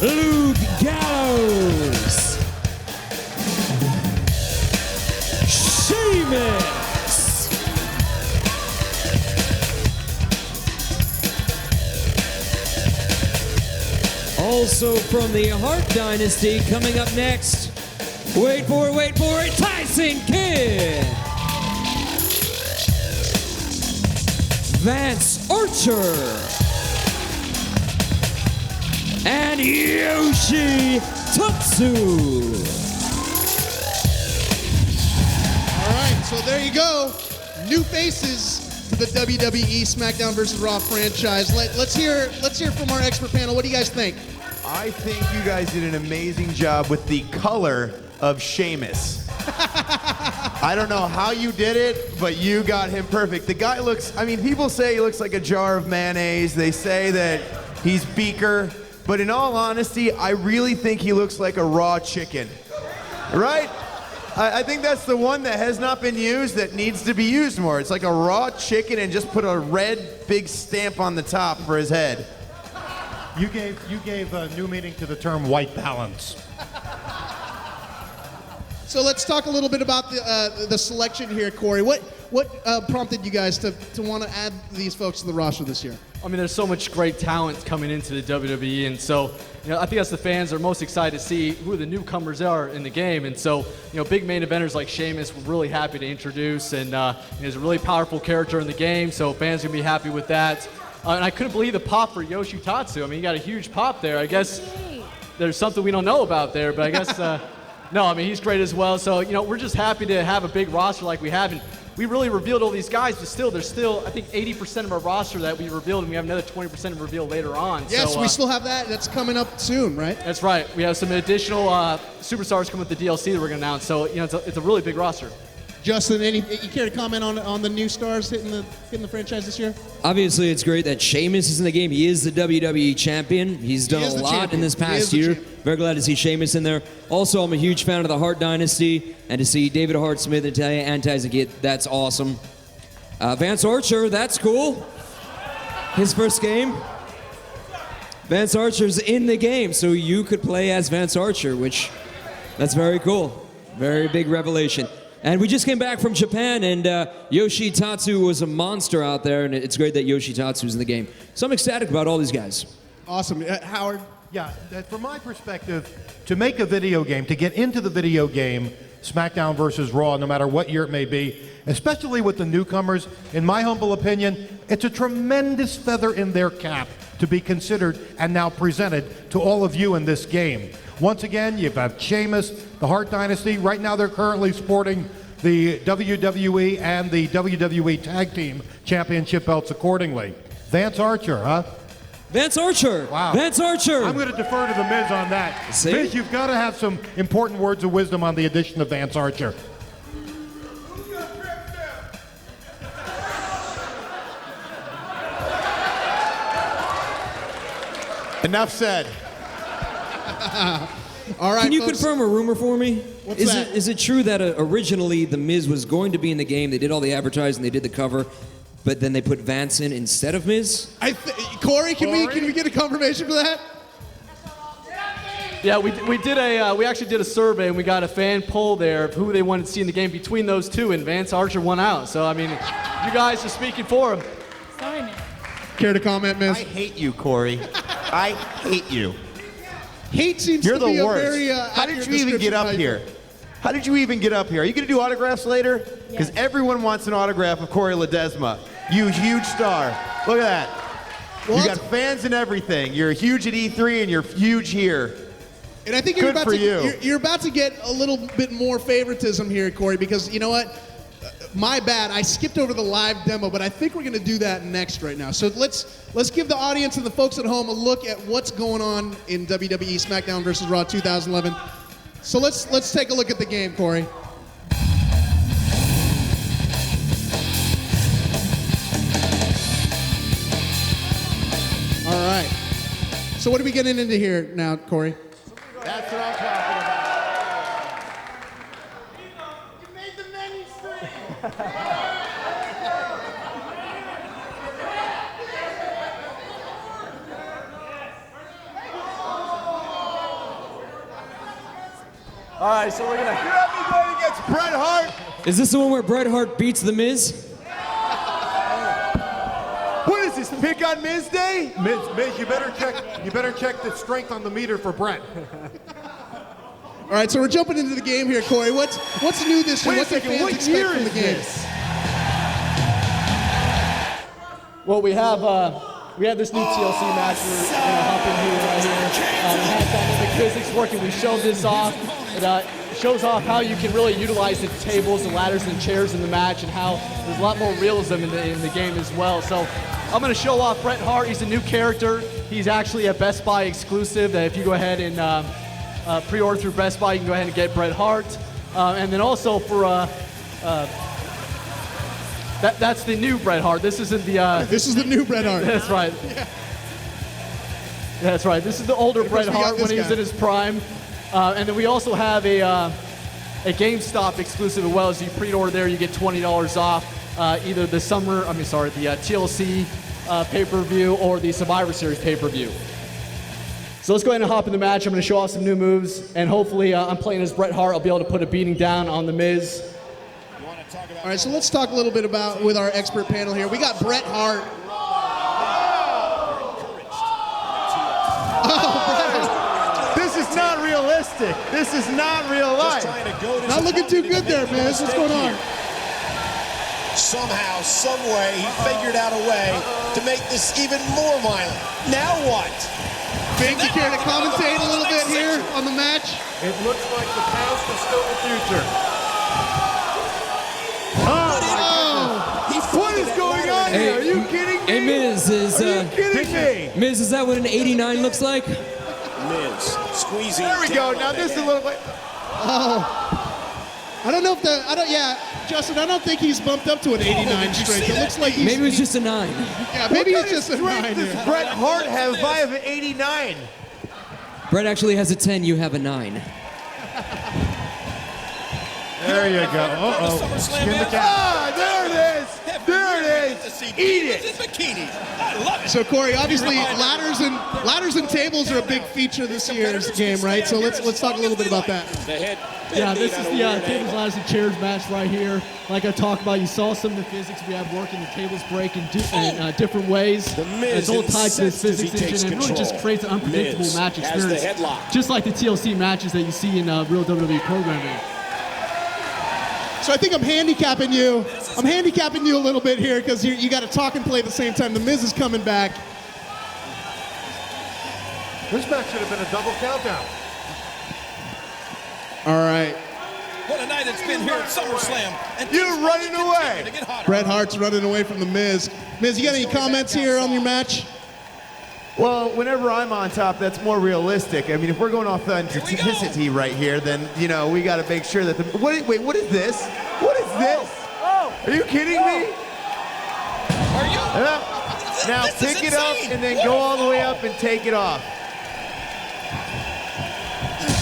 [SPEAKER 1] Luke Gallows, Sheamus, also from the Hart Dynasty, coming up next, wait for it, Tyson Kidd, Vance Archer, and Yoshi Tatsu.
[SPEAKER 2] All right, so there you go. New faces to the WWE SmackDown vs. Raw franchise. Let's hear from our expert panel. What do you guys think?
[SPEAKER 3] I think you guys did an amazing job with the color of Sheamus. I don't know how you did it, but you got him perfect. The guy looks, people say he looks like a jar of mayonnaise. They say that he's Beaker, but in all honesty, I really think he looks like a raw chicken, right? I think that's the one that has not been used that needs to be used more. It's like a raw chicken and just put a red big stamp on the top for his head.
[SPEAKER 6] You gave a new meaning to the term white balance.
[SPEAKER 2] So let's talk a little bit about the selection here, Corey. What prompted you guys to want to add these folks to the roster this year?
[SPEAKER 5] There's so much great talent coming into the WWE, and so I think as the fans are most excited to see who the newcomers are in the game. And so big main eventers like Sheamus, we're really happy to introduce, and he's a really powerful character in the game, so fans are gonna be happy with that. And I couldn't believe the pop for Yoshi Tatsu. He got a huge pop there. I guess there's something we don't know about there, but I guess no. He's great as well. So we're just happy to have a big roster like we have. And we really revealed all these guys, but there's still, I think, 80% of our roster that we revealed, and we have another 20% to reveal later on.
[SPEAKER 2] Yes,
[SPEAKER 5] so,
[SPEAKER 2] we still have that. That's coming up soon, right?
[SPEAKER 5] That's right. We have some additional superstars coming with the DLC that we're going to announce. So, it's a really big roster.
[SPEAKER 2] Justin, you care to comment on the new stars hitting the franchise this year?
[SPEAKER 1] Obviously, it's great that Sheamus is in the game. He is the WWE champion. He's done a lot in this past year. Very glad to see Sheamus in there. Also, I'm a huge fan of the Hart Dynasty, and to see David Hart, Smith, and Tyson Kidd, that's awesome. Vance Archer, that's cool. His first game. Vance Archer's in the game, so you could play as Vance Archer, that's very cool. Very big revelation. And we just came back from Japan, and Yoshitatsu was a monster out there, and it's great that Yoshitatsu's in the game. So I'm ecstatic about all these guys.
[SPEAKER 2] Awesome. Howard?
[SPEAKER 6] Yeah, from my perspective, to make a video game, to get into the video game, SmackDown versus Raw, no matter what year it may be, especially with the newcomers, in my humble opinion, it's a tremendous feather in their cap to be considered and now presented to all of you in this game. Once again, you've got Sheamus, the Hart Dynasty. Right now, they're currently sporting the WWE and the WWE Tag Team Championship belts accordingly. Vance Archer, huh?
[SPEAKER 1] Vance Archer.
[SPEAKER 6] Wow.
[SPEAKER 1] Vance Archer.
[SPEAKER 6] I'm going to defer to the Miz on that.
[SPEAKER 1] See?
[SPEAKER 6] Miz, you've got to have some important words of wisdom on the addition of Vance Archer.
[SPEAKER 3] Enough said.
[SPEAKER 2] All right,
[SPEAKER 1] Can you
[SPEAKER 2] folks.
[SPEAKER 1] confirm a rumor for me?
[SPEAKER 2] What's
[SPEAKER 1] is
[SPEAKER 2] that?
[SPEAKER 1] Is it true that originally The Miz was going to be in the game? They did all the advertising, they did the cover, but then they put Vance in instead of Miz?
[SPEAKER 2] Corey, can we get a confirmation for that?
[SPEAKER 5] Yeah, we actually did a survey, and we got a fan poll there of who they wanted to see in the game between those two, and Vance Archer won out. So, I mean, you guys are speaking for him.
[SPEAKER 4] Sorry, man.
[SPEAKER 2] Care to comment, Miz?
[SPEAKER 3] I hate you, Corey. I hate you.
[SPEAKER 2] Hate seems
[SPEAKER 3] You're
[SPEAKER 2] to be
[SPEAKER 3] the
[SPEAKER 2] a
[SPEAKER 3] worst.
[SPEAKER 2] very
[SPEAKER 3] How did
[SPEAKER 2] accurate
[SPEAKER 3] you even get
[SPEAKER 2] description
[SPEAKER 3] up
[SPEAKER 2] of
[SPEAKER 3] here? How did you even get up here? Are you going to do autographs later? Because
[SPEAKER 4] Yes.
[SPEAKER 3] everyone wants an autograph of Corey Ledesma. You huge star. Look at that.
[SPEAKER 2] Well,
[SPEAKER 3] You got fans and everything. You're huge at E3 and you're huge here.
[SPEAKER 2] And I think
[SPEAKER 3] Good for you.
[SPEAKER 2] You're about to get a little bit more favoritism here, Corey, because you know what? My bad. I skipped over the live demo, but I think we're going to do that next right now. So let's give the audience and the folks at home a look at what's going on in WWE SmackDown vs. Raw 2011. So let's take a look at the game, Corey. All right. So what are we getting into here now, Corey?
[SPEAKER 3] That's what I'm talking about.
[SPEAKER 5] All right, so we're going to...
[SPEAKER 3] You have me going against Bret Hart?
[SPEAKER 1] Is this the one where Bret Hart beats The Miz?
[SPEAKER 3] What is this, pick on Miz Day?
[SPEAKER 6] Miz, you better check the strength on the meter for Brett.
[SPEAKER 2] All right, so we're jumping into the game here, Corey. What's new this year?
[SPEAKER 3] Wait a
[SPEAKER 2] What can
[SPEAKER 3] second,
[SPEAKER 2] fans
[SPEAKER 3] what
[SPEAKER 2] expect
[SPEAKER 3] year
[SPEAKER 2] from the
[SPEAKER 3] is
[SPEAKER 2] game?
[SPEAKER 3] this?
[SPEAKER 5] Well, we have this new TLC match we're gonna hop in here right here. It has dynamic physics working. We showed this off. It shows off how you can really utilize the tables, the ladders, and chairs in the match, and how there's a lot more realism in the game as well. So I'm gonna show off Bret Hart. He's a new character. He's actually a Best Buy exclusive. That if you go ahead and pre-order through Best Buy, you can go ahead and get Bret Hart. And then also for that's the new Bret Hart. This isn't the.
[SPEAKER 2] This is the new Bret Hart.
[SPEAKER 5] That's right. Yeah. That's right. This is the older Bret Hart when he was in his prime. And then we also have a GameStop exclusive as well. As you pre-order there, you get $20 off either the TLC pay-per-view or the Survivor Series pay-per-view. So let's go ahead and hop in the match. I'm going to show off some new moves, and hopefully I'm playing as Bret Hart. I'll be able to put a beating down on The Miz.
[SPEAKER 2] All right, so let's talk a little bit with our expert panel here. We got Bret Hart.
[SPEAKER 3] This is not realistic. This is not real life.
[SPEAKER 2] Not looking too good there, Miz. What's going on?
[SPEAKER 11] Somehow, some way, he figured out a way to make this even more violent. Now what?
[SPEAKER 2] Big, you care to commentate a little bit here on the match?
[SPEAKER 6] It looks like the past is still the future.
[SPEAKER 3] What is going on here? Are you kidding me?
[SPEAKER 1] Hey, Miz,
[SPEAKER 3] Are you kidding me?
[SPEAKER 1] Miz, is that what an 89 looks like?
[SPEAKER 11] Miz squeezing.
[SPEAKER 3] There we go. Now this is a little bit.
[SPEAKER 2] Oh. I don't know if yeah. Justin, I don't think he's bumped up to an 89 strength. It looks like he's...
[SPEAKER 1] Maybe it was just a 9.
[SPEAKER 2] Yeah, maybe he's just a 9.
[SPEAKER 3] Does Bret Hart have? I have an 89.
[SPEAKER 1] Brett actually has a 10, you have a 9.
[SPEAKER 6] There you go. Uh-oh. Skin the cat.
[SPEAKER 3] Ah, there it is. There it is. Eat it.
[SPEAKER 11] I love it.
[SPEAKER 2] So Corey, obviously ladders and tables are a big feature this year's game, right? So let's talk a little bit about that.
[SPEAKER 10] Yeah, this is the tables, ladders, and chairs match right here. Like I talked about, you saw some of the physics we have working. The tables break in different ways. It's all tied to this physics engine, and really just creates an unpredictable match experience, just like the TLC matches that you see in real WWE programming.
[SPEAKER 2] So I think I'm handicapping you. I'm handicapping you a little bit here because you got to talk and play at the same time. The Miz is coming back.
[SPEAKER 6] This match should have been a double countdown.
[SPEAKER 2] All right.
[SPEAKER 11] What a night it's been here at SummerSlam. And
[SPEAKER 3] You're running away.
[SPEAKER 2] Bret Hart's running away from the Miz. Miz, you got any comments here on your match?
[SPEAKER 3] Well, whenever I'm on top, that's more realistic. I mean, if we're going authenticity right here, then, you know, we got to make sure that the... Wait, what is this? What is this? Are you kidding me?
[SPEAKER 11] Are you?
[SPEAKER 3] Now pick it up and then go all the way up and take it off.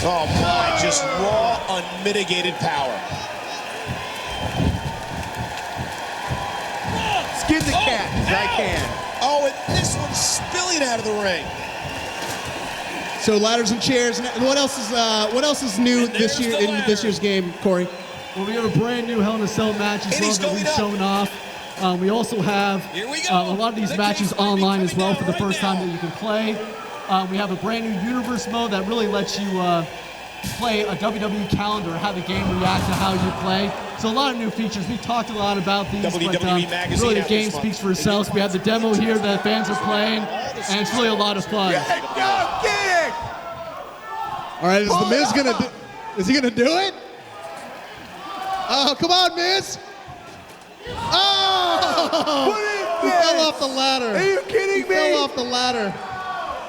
[SPEAKER 11] Oh my, just raw, unmitigated power.
[SPEAKER 3] Skin the cat as I can.
[SPEAKER 11] Oh, and this one's spilling out of the ring.
[SPEAKER 2] So ladders and chairs. What else is new this year in this year's game, Corey?
[SPEAKER 10] Well, we have a brand new Hell in a Cell match as well that we've shown off. We also have a lot of these matches online as well for the first time that you can play. We have a brand new universe mode that really lets you play a WWE calendar, have the game react to how you play. So a lot of new features. We talked a lot about these, but really the game speaks for itself. We have the demo here that fans are playing, and it's really a lot of fun.
[SPEAKER 2] All right, is the Miz gonna do? Is he gonna do it? Oh, come on, Miz! Oh!
[SPEAKER 3] What is
[SPEAKER 2] He
[SPEAKER 3] this?
[SPEAKER 2] fell off the ladder.
[SPEAKER 3] Are you kidding me?
[SPEAKER 2] He fell off the ladder.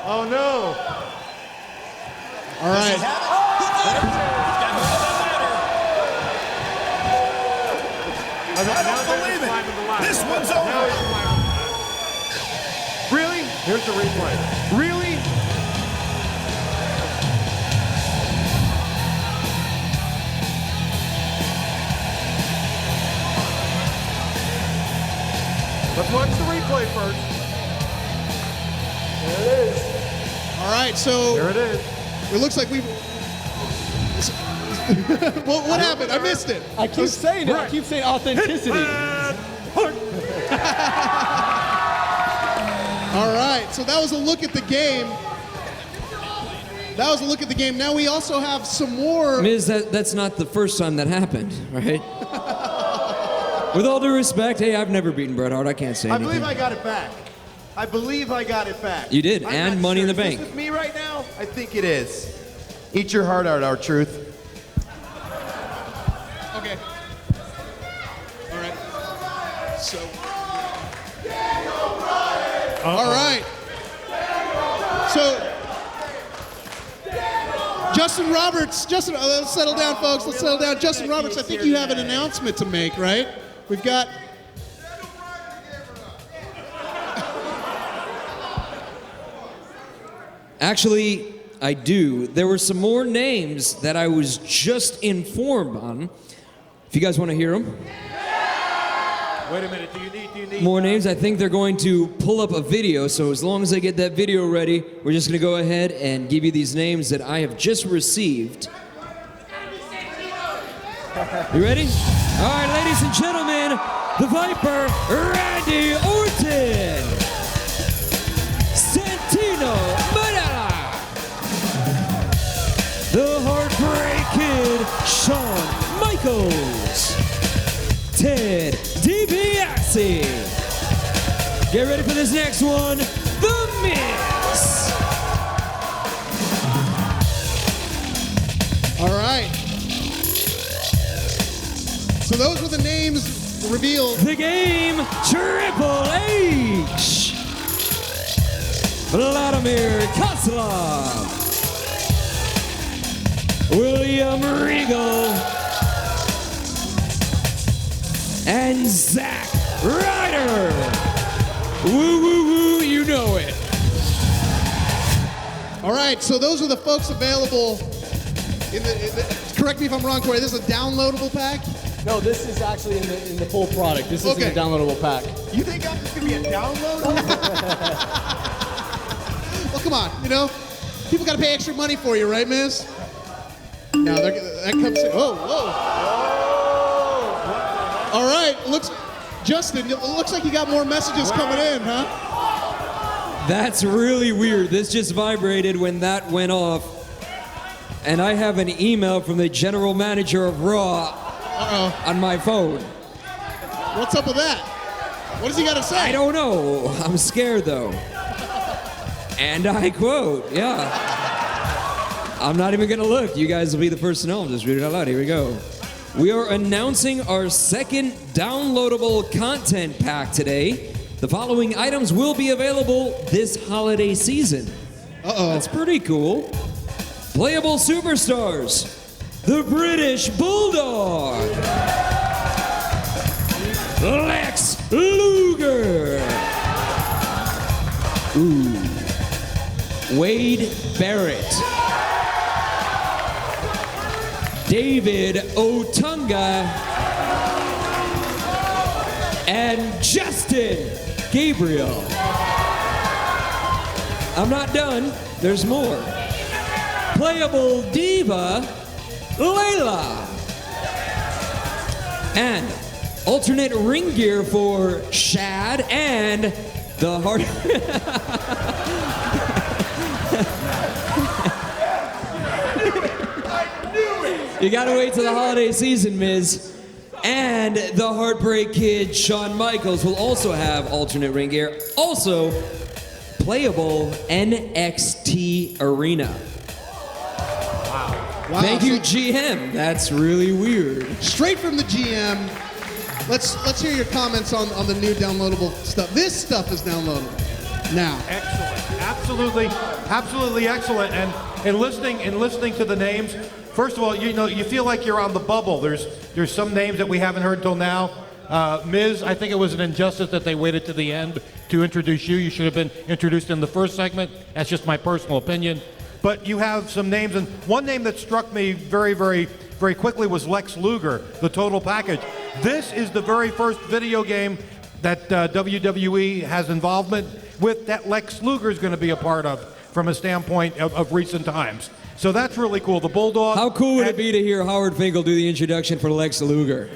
[SPEAKER 3] Oh no!
[SPEAKER 2] All right.
[SPEAKER 11] This one's over.
[SPEAKER 3] Really? Here's the replay. Really?
[SPEAKER 6] Let's watch the replay first.
[SPEAKER 3] There it is.
[SPEAKER 2] All right, so
[SPEAKER 6] There it is.
[SPEAKER 2] it looks like we've. what happened? I missed it.
[SPEAKER 10] I keep saying it. I keep saying authenticity.
[SPEAKER 2] All right, so that was a look at the game. That was a look at the game. Now we also have some more.
[SPEAKER 1] Miz, that's not the first time that happened, right? With all due respect, hey, I've never beaten Bret Hart. I can't say anything.
[SPEAKER 3] I believe I got it back. I believe I got it back.
[SPEAKER 1] You did,
[SPEAKER 3] I'm
[SPEAKER 1] and
[SPEAKER 3] not
[SPEAKER 1] Money in
[SPEAKER 3] sure.
[SPEAKER 1] the
[SPEAKER 3] Is
[SPEAKER 1] Bank.
[SPEAKER 3] this with me right now? I think it is. Eat your heart out, R-Truth.
[SPEAKER 2] Okay. All right. So. All right. So. Justin Roberts. Justin, let's settle down, folks. Let's settle down. Justin Roberts, I think you have an announcement to make, right? We've got.
[SPEAKER 1] Actually, I do. There were some more names that I was just informed on. If you guys want to hear them.
[SPEAKER 6] Wait a minute. Do you need
[SPEAKER 1] More names. I think they're going to pull up a video. So as long as they get that video ready, we're just going to go ahead and give you these names that I have just received. You ready? All right, ladies and gentlemen, the Viper, Randy Orton. Santino Marella. The Heartbreak Kid, Shawn Michaels. Ted DiBiase. Get ready for this next one, The Miz.
[SPEAKER 2] All right. So those were the names revealed.
[SPEAKER 1] The Game, Triple H. Vladimir Kozlov. William Regal. and Zack Ryder. Woo, woo, woo, you know it.
[SPEAKER 2] All right, so those are the folks available. Correct me if I'm wrong, Corey. This is a downloadable pack?
[SPEAKER 5] No, this is actually in the full product. This isn't a downloadable pack.
[SPEAKER 3] You think I'm just going to be a download?
[SPEAKER 2] Well, come on, you know? People got to pay extra money for you, right, Miz? Now, that comes in. Oh, whoa. All right, Justin, it looks like you got more messages coming in, huh?
[SPEAKER 1] That's really weird. This just vibrated when that went off. And I have an email from the general manager of Raw on my phone.
[SPEAKER 2] What's up with that? What does he got to say?
[SPEAKER 1] I don't know. I'm scared, though. And I quote, yeah. I'm not even going to look. You guys will be the first to know. I'll just read it out loud. Here we go. We are announcing our second downloadable content pack today. The following items will be available this holiday season. That's pretty cool. Playable superstars. The British Bulldog. Lex Luger. Wade Barrett. David Otunga. And Justin Gabriel. I'm not done. There's more. Playable Diva, Layla. And alternate ring gear for Shad and the Hard... You gotta wait till the holiday season, Miz. And the Heartbreak Kid, Shawn Michaels, will also have alternate ring gear. Also, playable NXT Arena. Wow. Thank you, GM. That's really weird.
[SPEAKER 2] Straight from the GM. Let's hear your comments on the new downloadable stuff. This stuff is downloadable now.
[SPEAKER 6] Excellent. Absolutely excellent. And in listening to the names, first of all, you feel like you're on the bubble. There's some names that we haven't heard till now. Miz, I think it was an injustice that they waited to the end to introduce you. You should have been introduced in the first segment. That's just my personal opinion. But you have some names, and one name that struck me very, very, very quickly was Lex Luger, the total package. This is the very first video game that WWE has involvement with that Lex Luger is going to be a part of from a standpoint of recent times. So that's really cool. The Bulldog.
[SPEAKER 1] How cool would it be to hear Howard Finkel do the introduction for Lex Luger?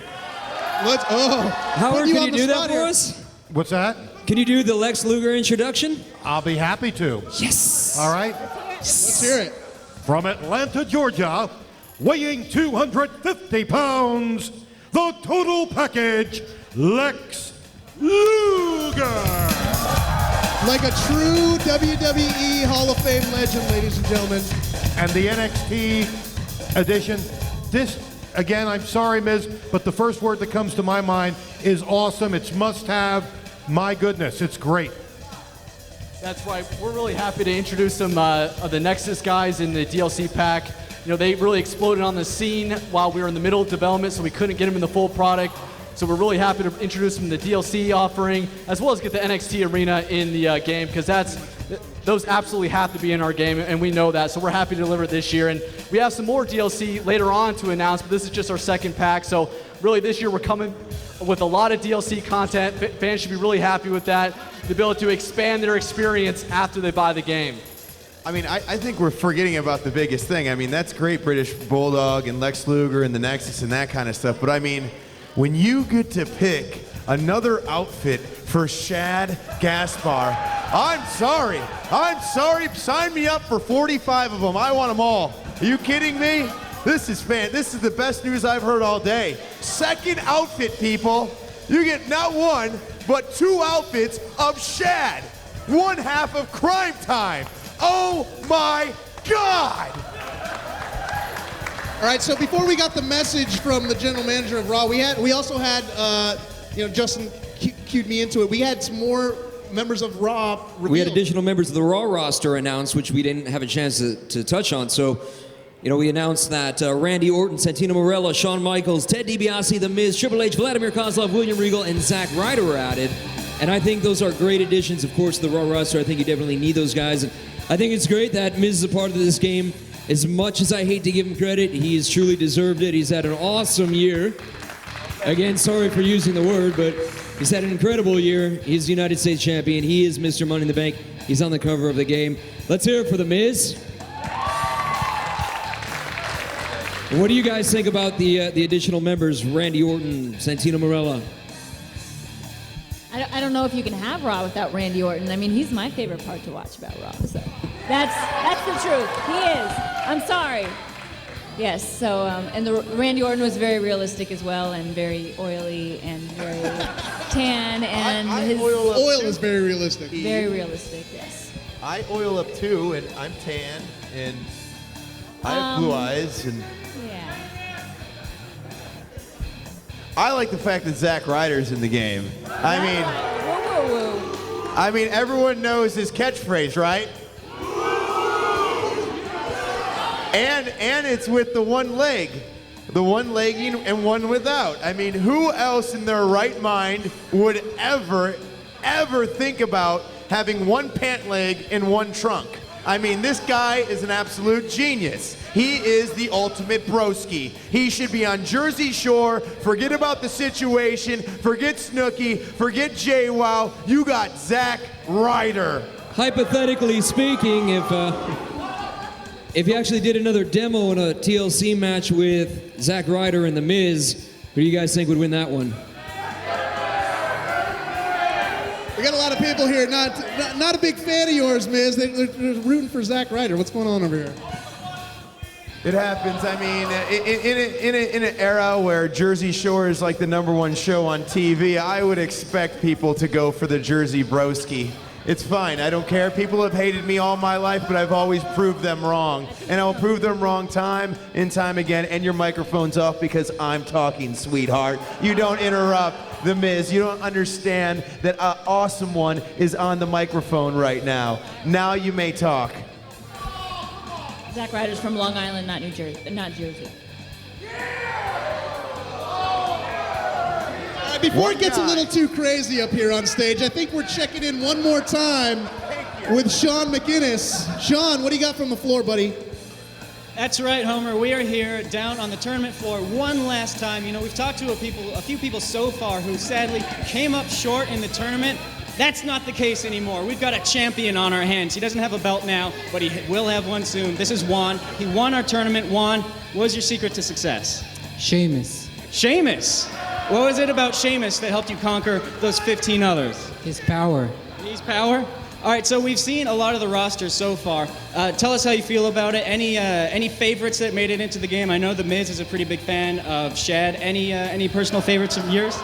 [SPEAKER 1] Howard, can you do that for us?
[SPEAKER 6] What's that?
[SPEAKER 1] Can you do the Lex Luger introduction?
[SPEAKER 6] I'll be happy to.
[SPEAKER 1] Yes.
[SPEAKER 6] All right.
[SPEAKER 2] Let's hear it.
[SPEAKER 6] From Atlanta, Georgia, weighing 250 pounds, the total package, Lex Luger.
[SPEAKER 2] Like a true WWE Hall of Fame legend, ladies and gentlemen.
[SPEAKER 6] And the NXT edition, this, again, I'm sorry, Miz, but the first word that comes to my mind is awesome. It's must-have. My goodness, it's great.
[SPEAKER 5] That's right. We're really happy to introduce some of the Nexus guys in the DLC pack. You know, they really exploded on the scene while we were in the middle of development, so we couldn't get them in the full product. So we're really happy to introduce them in the DLC offering, as well as get the NXT Arena in the game, because those absolutely have to be in our game, and we know that. So we're happy to deliver it this year. And we have some more DLC later on to announce, but this is just our second pack. So really this year we're coming with a lot of DLC content. Fans should be really happy with that. The ability to expand their experience after they buy the game.
[SPEAKER 3] I mean, I think we're forgetting about the biggest thing. I mean, that's great, British Bulldog and Lex Luger and the Nexus and that kind of stuff. But I mean, when you get to pick another outfit for Shad Gaspar, I'm sorry. Sign me up for 45 of them. I want them all. Are you kidding me? This is the best news I've heard all day. Second outfit, people. You get not one, but two outfits of Shad. One half of Crime Time. Oh my God!
[SPEAKER 2] All right, so before we got the message from the general manager of Raw, we also had, Justin cued me into it. We had some more members of Raw revealed.
[SPEAKER 1] We had additional members of the Raw roster announced, which we didn't have a chance to touch on. So we announced that Randy Orton, Santino Marella, Shawn Michaels, Ted DiBiase, The Miz, Triple H, Vladimir Kozlov, William Regal, and Zack Ryder were added. And I think those are great additions, of course, to the Raw roster. I think you definitely need those guys. And I think it's great that Miz is a part of this game. As much as I hate to give him credit, he has truly deserved it. He's had an awesome year. Again, sorry for using the word, but he's had an incredible year. He's the United States champion. He is Mr. Money in the Bank. He's on the cover of the game. Let's hear it for The Miz. What do you guys think about the additional members, Randy Orton, Santino Marella?
[SPEAKER 4] I don't know if you can have Raw without Randy Orton. I mean, he's my favorite part to watch about Raw. So that's the truth. He is. I'm sorry. Yes. So and the Randy Orton was very realistic as well, and very oily and very tan, and his
[SPEAKER 2] oil is very realistic.
[SPEAKER 4] Very realistic. Yes.
[SPEAKER 3] I oil up too, and I'm tan, and I have blue eyes, and
[SPEAKER 4] yeah.
[SPEAKER 3] I like the fact that Zack Ryder's in the game. I mean, everyone knows his catchphrase, right? And it's with the one leg and one without. I mean, who else in their right mind would ever think about having one pant leg and one trunk? I mean, this guy is an absolute genius. He is the ultimate broski. He should be on Jersey Shore. Forget about the situation. Forget Snooki. Forget JWoww. You got Zack Ryder.
[SPEAKER 1] Hypothetically speaking, if you actually did another demo in a TLC match with Zack Ryder and The Miz, who do you guys think would win that one?
[SPEAKER 2] We got a lot of people here not a big fan of yours, Miz. They're rooting for Zack Ryder. What's going on over here?
[SPEAKER 3] It happens. I mean, in an era where Jersey Shore is like the #1 show on TV, I would expect people to go for the Jersey Broski. It's fine. I don't care. People have hated me all my life, but I've always proved them wrong. And I'll prove them wrong time and time again. And your microphone's off because I'm talking, sweetheart. You don't interrupt The Miz. You don't understand that an awesome one is on the microphone right now. Now you may talk.
[SPEAKER 4] Zack Ryder's from Long Island, not New Jersey, not Jersey.
[SPEAKER 2] Before it gets a little too crazy up here on stage, I think we're checking in one more time with Sean McInnes. Sean, what do you got from the floor, buddy?
[SPEAKER 8] That's right, Homer. We are here down on the tournament floor one last time. We've talked to a few people so far who sadly came up short in the tournament. That's not the case anymore. We've got a champion on our hands. He doesn't have a belt now, but he will have one soon. This is Juan. He won our tournament. Juan, what was your secret to success?
[SPEAKER 12] Sheamus.
[SPEAKER 8] Sheamus? What was it about Sheamus that helped you conquer those 15 others?
[SPEAKER 12] His power.
[SPEAKER 8] His power? All right, so we've seen a lot of the rosters so far. Tell us how you feel about it. Any favorites that made it into the game? I know The Miz is a pretty big fan of Shad. Any personal favorites of yours?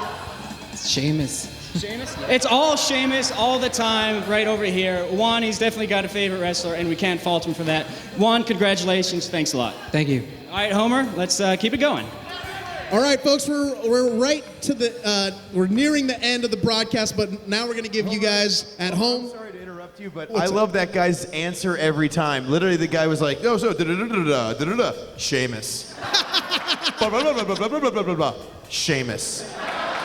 [SPEAKER 12] Sheamus.
[SPEAKER 8] Sheamus? It's all Sheamus all the time right over here. Juan, he's definitely got a favorite wrestler, and we can't fault him for that. Juan, congratulations. Thanks a lot.
[SPEAKER 12] Thank you.
[SPEAKER 8] All right, Homer, let's keep it going.
[SPEAKER 2] All right, folks, we're right to we're nearing the end of the broadcast, but now we're going to give you guys at home.
[SPEAKER 3] I'm sorry to interrupt you, but I love that guy's answer every time. Literally, the guy was like, "No, so da-da-da-da-da-da-da-da, Sheamus." Blah, blah, blah, blah, blah, blah, blah, blah, blah, blah. Sheamus.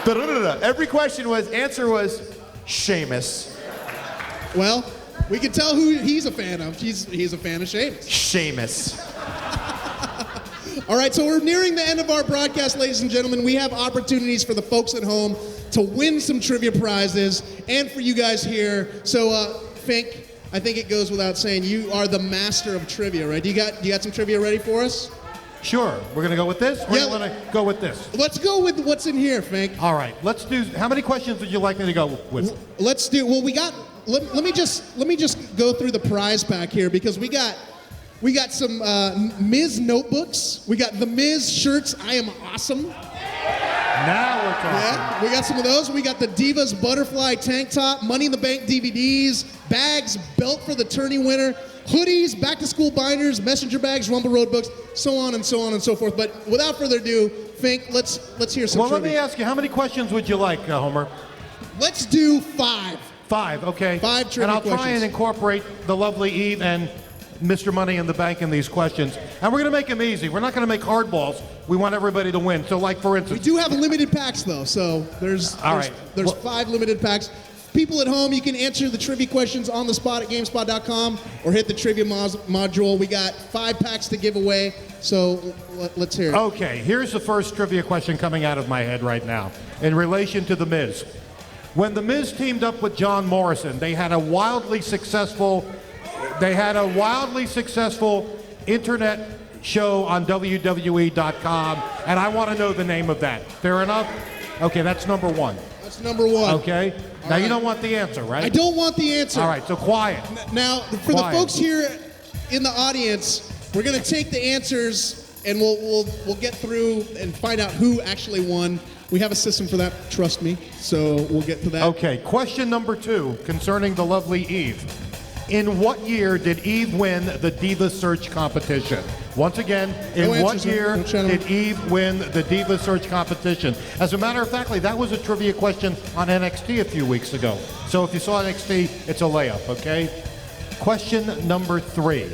[SPEAKER 3] Da-da-da-da. Every question answer was Sheamus.
[SPEAKER 2] Well, we can tell who he's a fan of. He's a fan of Sheamus.
[SPEAKER 3] Sheamus.
[SPEAKER 2] All right, so we're nearing the end of our broadcast, ladies and gentlemen. We have opportunities for the folks at home to win some trivia prizes and for you guys here. So, Fink, I think it goes without saying, you are the master of trivia, right? Do you got some trivia ready for us?
[SPEAKER 6] Sure. We're going to go with this? Or do you want to go with this?
[SPEAKER 2] Let's go with what's in here, Fink.
[SPEAKER 6] All right. Let's do, how many questions would you like me to go with?
[SPEAKER 2] Let's do, well, let me just go through the prize pack here because we got some Miz notebooks. We got the Miz shirts, I am awesome.
[SPEAKER 6] Now we're talking.
[SPEAKER 2] Yeah, we got some of those. We got the Divas butterfly tank top, Money in the Bank DVDs, bags, belt for the tourney winner, hoodies, back to school binders, messenger bags, Rumble Road books, so on and so on and so forth. But without further ado, Fink, let's hear some trivia.
[SPEAKER 6] Let me ask you, how many questions would you like, Homer?
[SPEAKER 2] Let's do 5.
[SPEAKER 6] 5, okay.
[SPEAKER 2] 5 trivia
[SPEAKER 6] And I'll
[SPEAKER 2] questions.
[SPEAKER 6] try and incorporate the lovely Eve and Mr. Money in the Bank in these questions. And we're going to make them easy. We're not going to make hardballs. We want everybody to win. So, like, for instance...
[SPEAKER 2] We do have limited packs, though, so there's 5 limited packs. People at home, you can answer the trivia questions on the spot at GameSpot.com or hit the trivia module. We got 5 packs to give away, so let's hear it.
[SPEAKER 6] Okay, here's the first trivia question coming out of my head right now in relation to The Miz. When The Miz teamed up with John Morrison, they had a wildly successful internet show on WWE.com, and I want to know the name of that. Fair enough? Okay, that's number 1.
[SPEAKER 2] That's number 1.
[SPEAKER 6] Okay. Now, you don't want the answer, right?
[SPEAKER 2] I don't want the answer.
[SPEAKER 6] All right, so quiet.
[SPEAKER 2] Now, for the folks here in the audience, we're going to take the answers and we'll get through and find out who actually won. We have a system for that, trust me. So we'll get to that.
[SPEAKER 6] Okay, question number 2 concerning the lovely Eve. In what year did Eve win the Diva Search competition? Once again, in what year did Eve win the Diva Search competition? As a matter of fact, that was a trivia question on NXT a few weeks ago. So if you saw NXT, it's a layup, okay? Question number 3.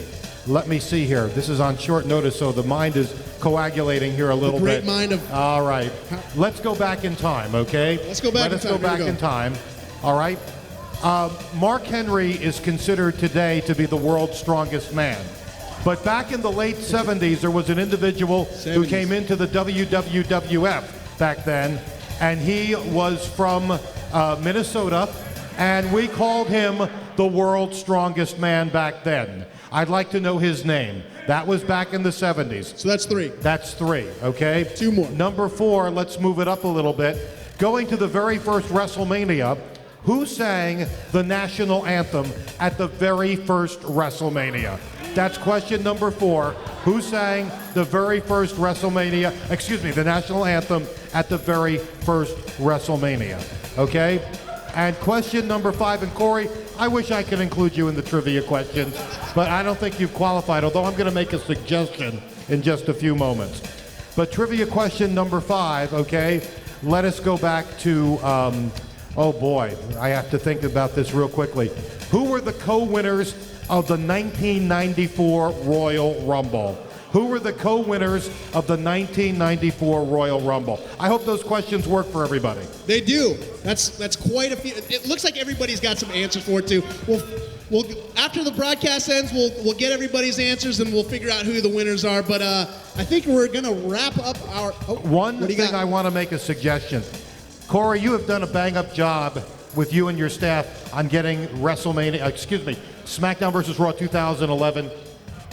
[SPEAKER 6] Let me see here. This is on short notice, so the mind is coagulating here a little bit.
[SPEAKER 2] The great mind of...
[SPEAKER 6] All right. Let's go back in time, okay?
[SPEAKER 2] Let's go back in time.
[SPEAKER 6] Let us go back in time. All right? Mark Henry is considered today to be the world's strongest man. But back in the late 70s, there was an individual who came into the WWF back then, and he was from Minnesota, and we called him the world's strongest man back then. I'd like to know his name. That was back in the 70s.
[SPEAKER 2] So that's 3.
[SPEAKER 6] That's 3, okay?
[SPEAKER 2] 2 more.
[SPEAKER 6] Number 4, let's move it up a little bit. Going to the very first WrestleMania, who sang the national anthem at the very first WrestleMania? That's question number 4. Who sang the very first the national anthem at the very first WrestleMania? Okay? And question number 5, and Corey, I wish I could include you in the trivia questions, but I don't think you've qualified, although I'm going to make a suggestion in just a few moments. But trivia question number 5, okay? Let us go back to, oh boy, I have to think about this real quickly. Who were the co-winners of the 1994 Royal Rumble? Who were the co-winners of the 1994 Royal Rumble? I hope those questions work for everybody.
[SPEAKER 2] They do. That's quite a few. It looks like everybody's got some answers for it too. We'll after the broadcast ends, we'll get everybody's answers and we'll figure out who the winners are. But I think we're gonna wrap up our.
[SPEAKER 6] One thing I want to make a suggestion. Corey, you have done a bang-up job with you and your staff on getting SmackDown vs. Raw 2011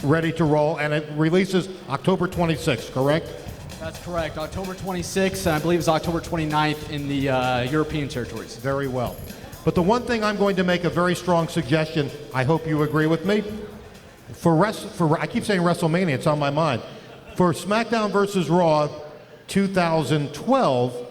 [SPEAKER 6] ready to roll, and it releases October 26th, correct?
[SPEAKER 5] That's correct. October 26th, and I believe it's October 29th in the European territories.
[SPEAKER 6] Very well. But the one thing I'm going to make a very strong suggestion, I hope you agree with me, I keep saying WrestleMania, it's on my mind. For SmackDown vs. Raw 2012,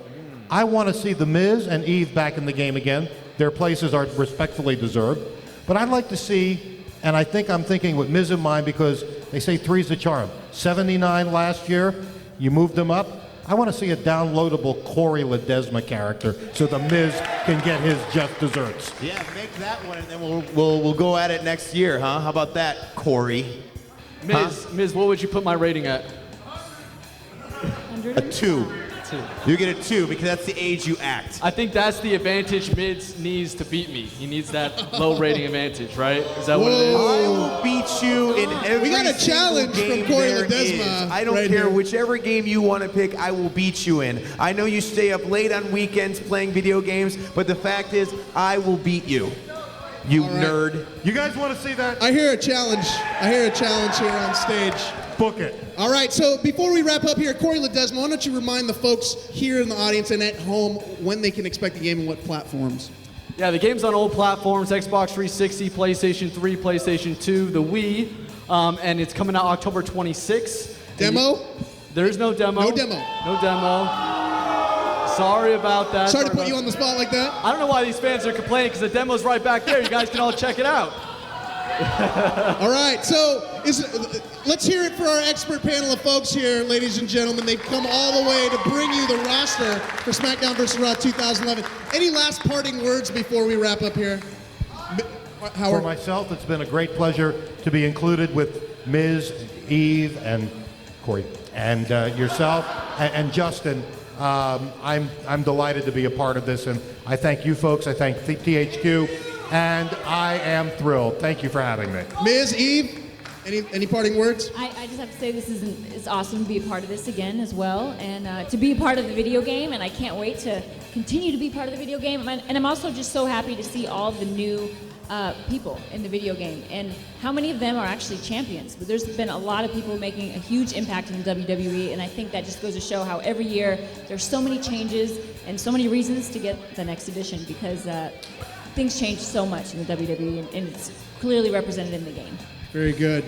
[SPEAKER 6] I want to see The Miz and Eve back in the game again. Their places are respectfully deserved. But I'd like to see, and I'm thinking with Miz in mind because they say 3's the charm. 79 last year, you moved them up. I want to see a downloadable Corey Ledesma character so The Miz can get his just desserts.
[SPEAKER 3] Yeah, make that one, and then we'll go at it next year, huh? How about that, Corey?
[SPEAKER 5] Miz, what would you put my rating at?
[SPEAKER 3] A 2. You get a 2 because that's the age you act.
[SPEAKER 5] I think that's the advantage Miz needs to beat me. He needs that low rating advantage, right? Is that what it is?
[SPEAKER 3] I will beat you in every
[SPEAKER 2] We got a challenge from Corey Ledesma.
[SPEAKER 3] I don't care whichever game you want to pick, I will beat you in. I know you stay up late on weekends playing video games, but the fact is, I will beat you. You nerd.
[SPEAKER 6] You guys want to see that?
[SPEAKER 2] I hear a challenge. Here on stage.
[SPEAKER 6] Book it.
[SPEAKER 2] All right, so before we wrap up here, Corey Ledesma, why don't you remind the folks here in the audience and at home when they can expect the game and what platforms?
[SPEAKER 5] Yeah, the game's on all platforms, Xbox 360, PlayStation 3, PlayStation 2, the Wii, and it's coming out October 26th.
[SPEAKER 2] Demo?
[SPEAKER 5] There's no demo.
[SPEAKER 2] No demo.
[SPEAKER 5] No demo. Sorry about that.
[SPEAKER 2] Sorry to put you on the spot like that.
[SPEAKER 5] I don't know why these fans are complaining because the demo's right back there. You guys can all check it out.
[SPEAKER 2] All right, so let's hear it for our expert panel of folks here, ladies and gentlemen. They've come all the way to bring you the roster for SmackDown vs. Raw 2011. Any last parting words before we wrap up here?
[SPEAKER 6] For myself, it's been a great pleasure to be included with Miz, Eve, and Corey, and yourself, and Justin. I'm delighted to be a part of this, and I thank you folks. I thank THQ, and I am thrilled. Thank you for having me.
[SPEAKER 2] Ms. Eve, any parting words?
[SPEAKER 4] I just have to say it's awesome to be a part of this again as well, and to be a part of the video game, and I can't wait to continue to be part of the video game. And I'm also just so happy to see all the new people in the video game, and how many of them are actually champions. But there's been a lot of people making a huge impact in the WWE, and I think that just goes to show how every year there's so many changes and so many reasons to get the next edition, because things change so much in the WWE, and it's clearly represented in the game.
[SPEAKER 2] Very good.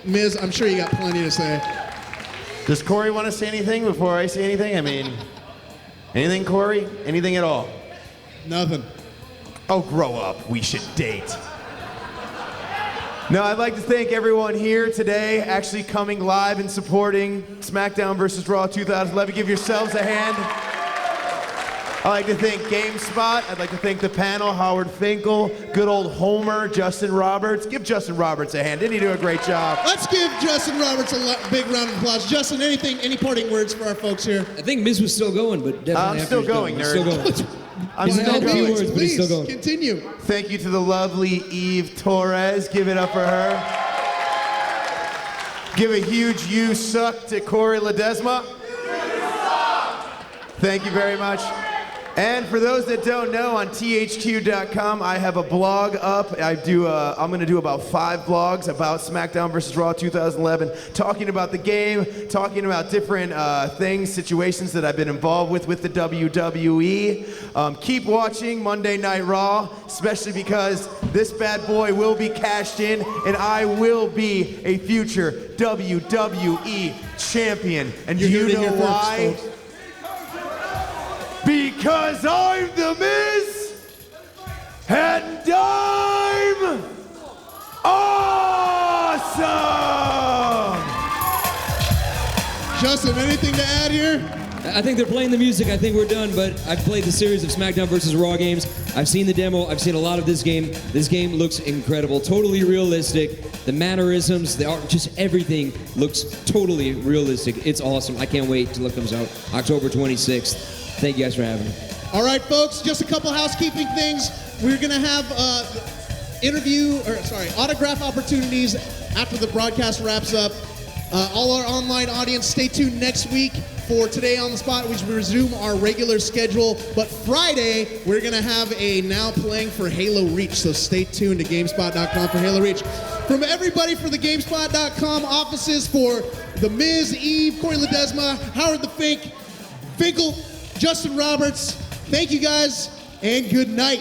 [SPEAKER 2] Miz, I'm sure you got plenty to say.
[SPEAKER 3] Does Corey want to say anything before I say anything? I mean, anything, Corey? Anything at all?
[SPEAKER 2] Nothing.
[SPEAKER 3] Oh, grow up. We should date. No, I'd like to thank everyone here today, actually coming live and supporting SmackDown vs. Raw 2011. Give yourselves a hand. I'd like to thank GameSpot. I'd like to thank the panel, Howard Finkel, good old Homer, Justin Roberts. Give Justin Roberts a hand. Didn't he do a great job?
[SPEAKER 2] Let's give Justin Roberts a big round of applause. Justin, any parting words for our folks here?
[SPEAKER 1] I think Miz was still going, but definitely
[SPEAKER 3] I'm still going, nerd.
[SPEAKER 1] Still going.
[SPEAKER 3] I'm still going.
[SPEAKER 1] Words, but he's still going.
[SPEAKER 2] Continue.
[SPEAKER 3] Thank you to the lovely Eve Torres. Give it up for her. Give a huge you suck to Corey Ledesma. Thank you very much. And for those that don't know, on THQ.com, I have a blog up. I'm going to do about 5 blogs about SmackDown vs. Raw 2011, talking about the game, talking about different things, situations that I've been involved with the WWE. Keep watching Monday Night Raw, especially because this bad boy will be cashed in, and I will be a future WWE champion. And do you know why? Folks. Because I'm the Miz, and I'm awesome!
[SPEAKER 2] Justin, anything to add here?
[SPEAKER 1] I think they're playing the music. I think we're done, but I've played the series of SmackDown vs. Raw games. I've seen the demo. I've seen a lot of this game. This game looks incredible, totally realistic. The mannerisms, the art, just everything looks totally realistic. It's awesome. I can't wait till it comes out October 26th. Thank you guys for having me.
[SPEAKER 2] All right, folks, just a couple housekeeping things. We're going to have autograph opportunities after the broadcast wraps up. All our online audience, stay tuned next week for Today on the Spot, which we resume our regular schedule. But Friday, we're going to have a Now Playing for Halo Reach, so stay tuned to GameSpot.com for Halo Reach. From everybody for the GameSpot.com offices, for The Miz, Eve, Corey Ledesma, Howard the Finkel, Justin Roberts, thank you guys, and good night.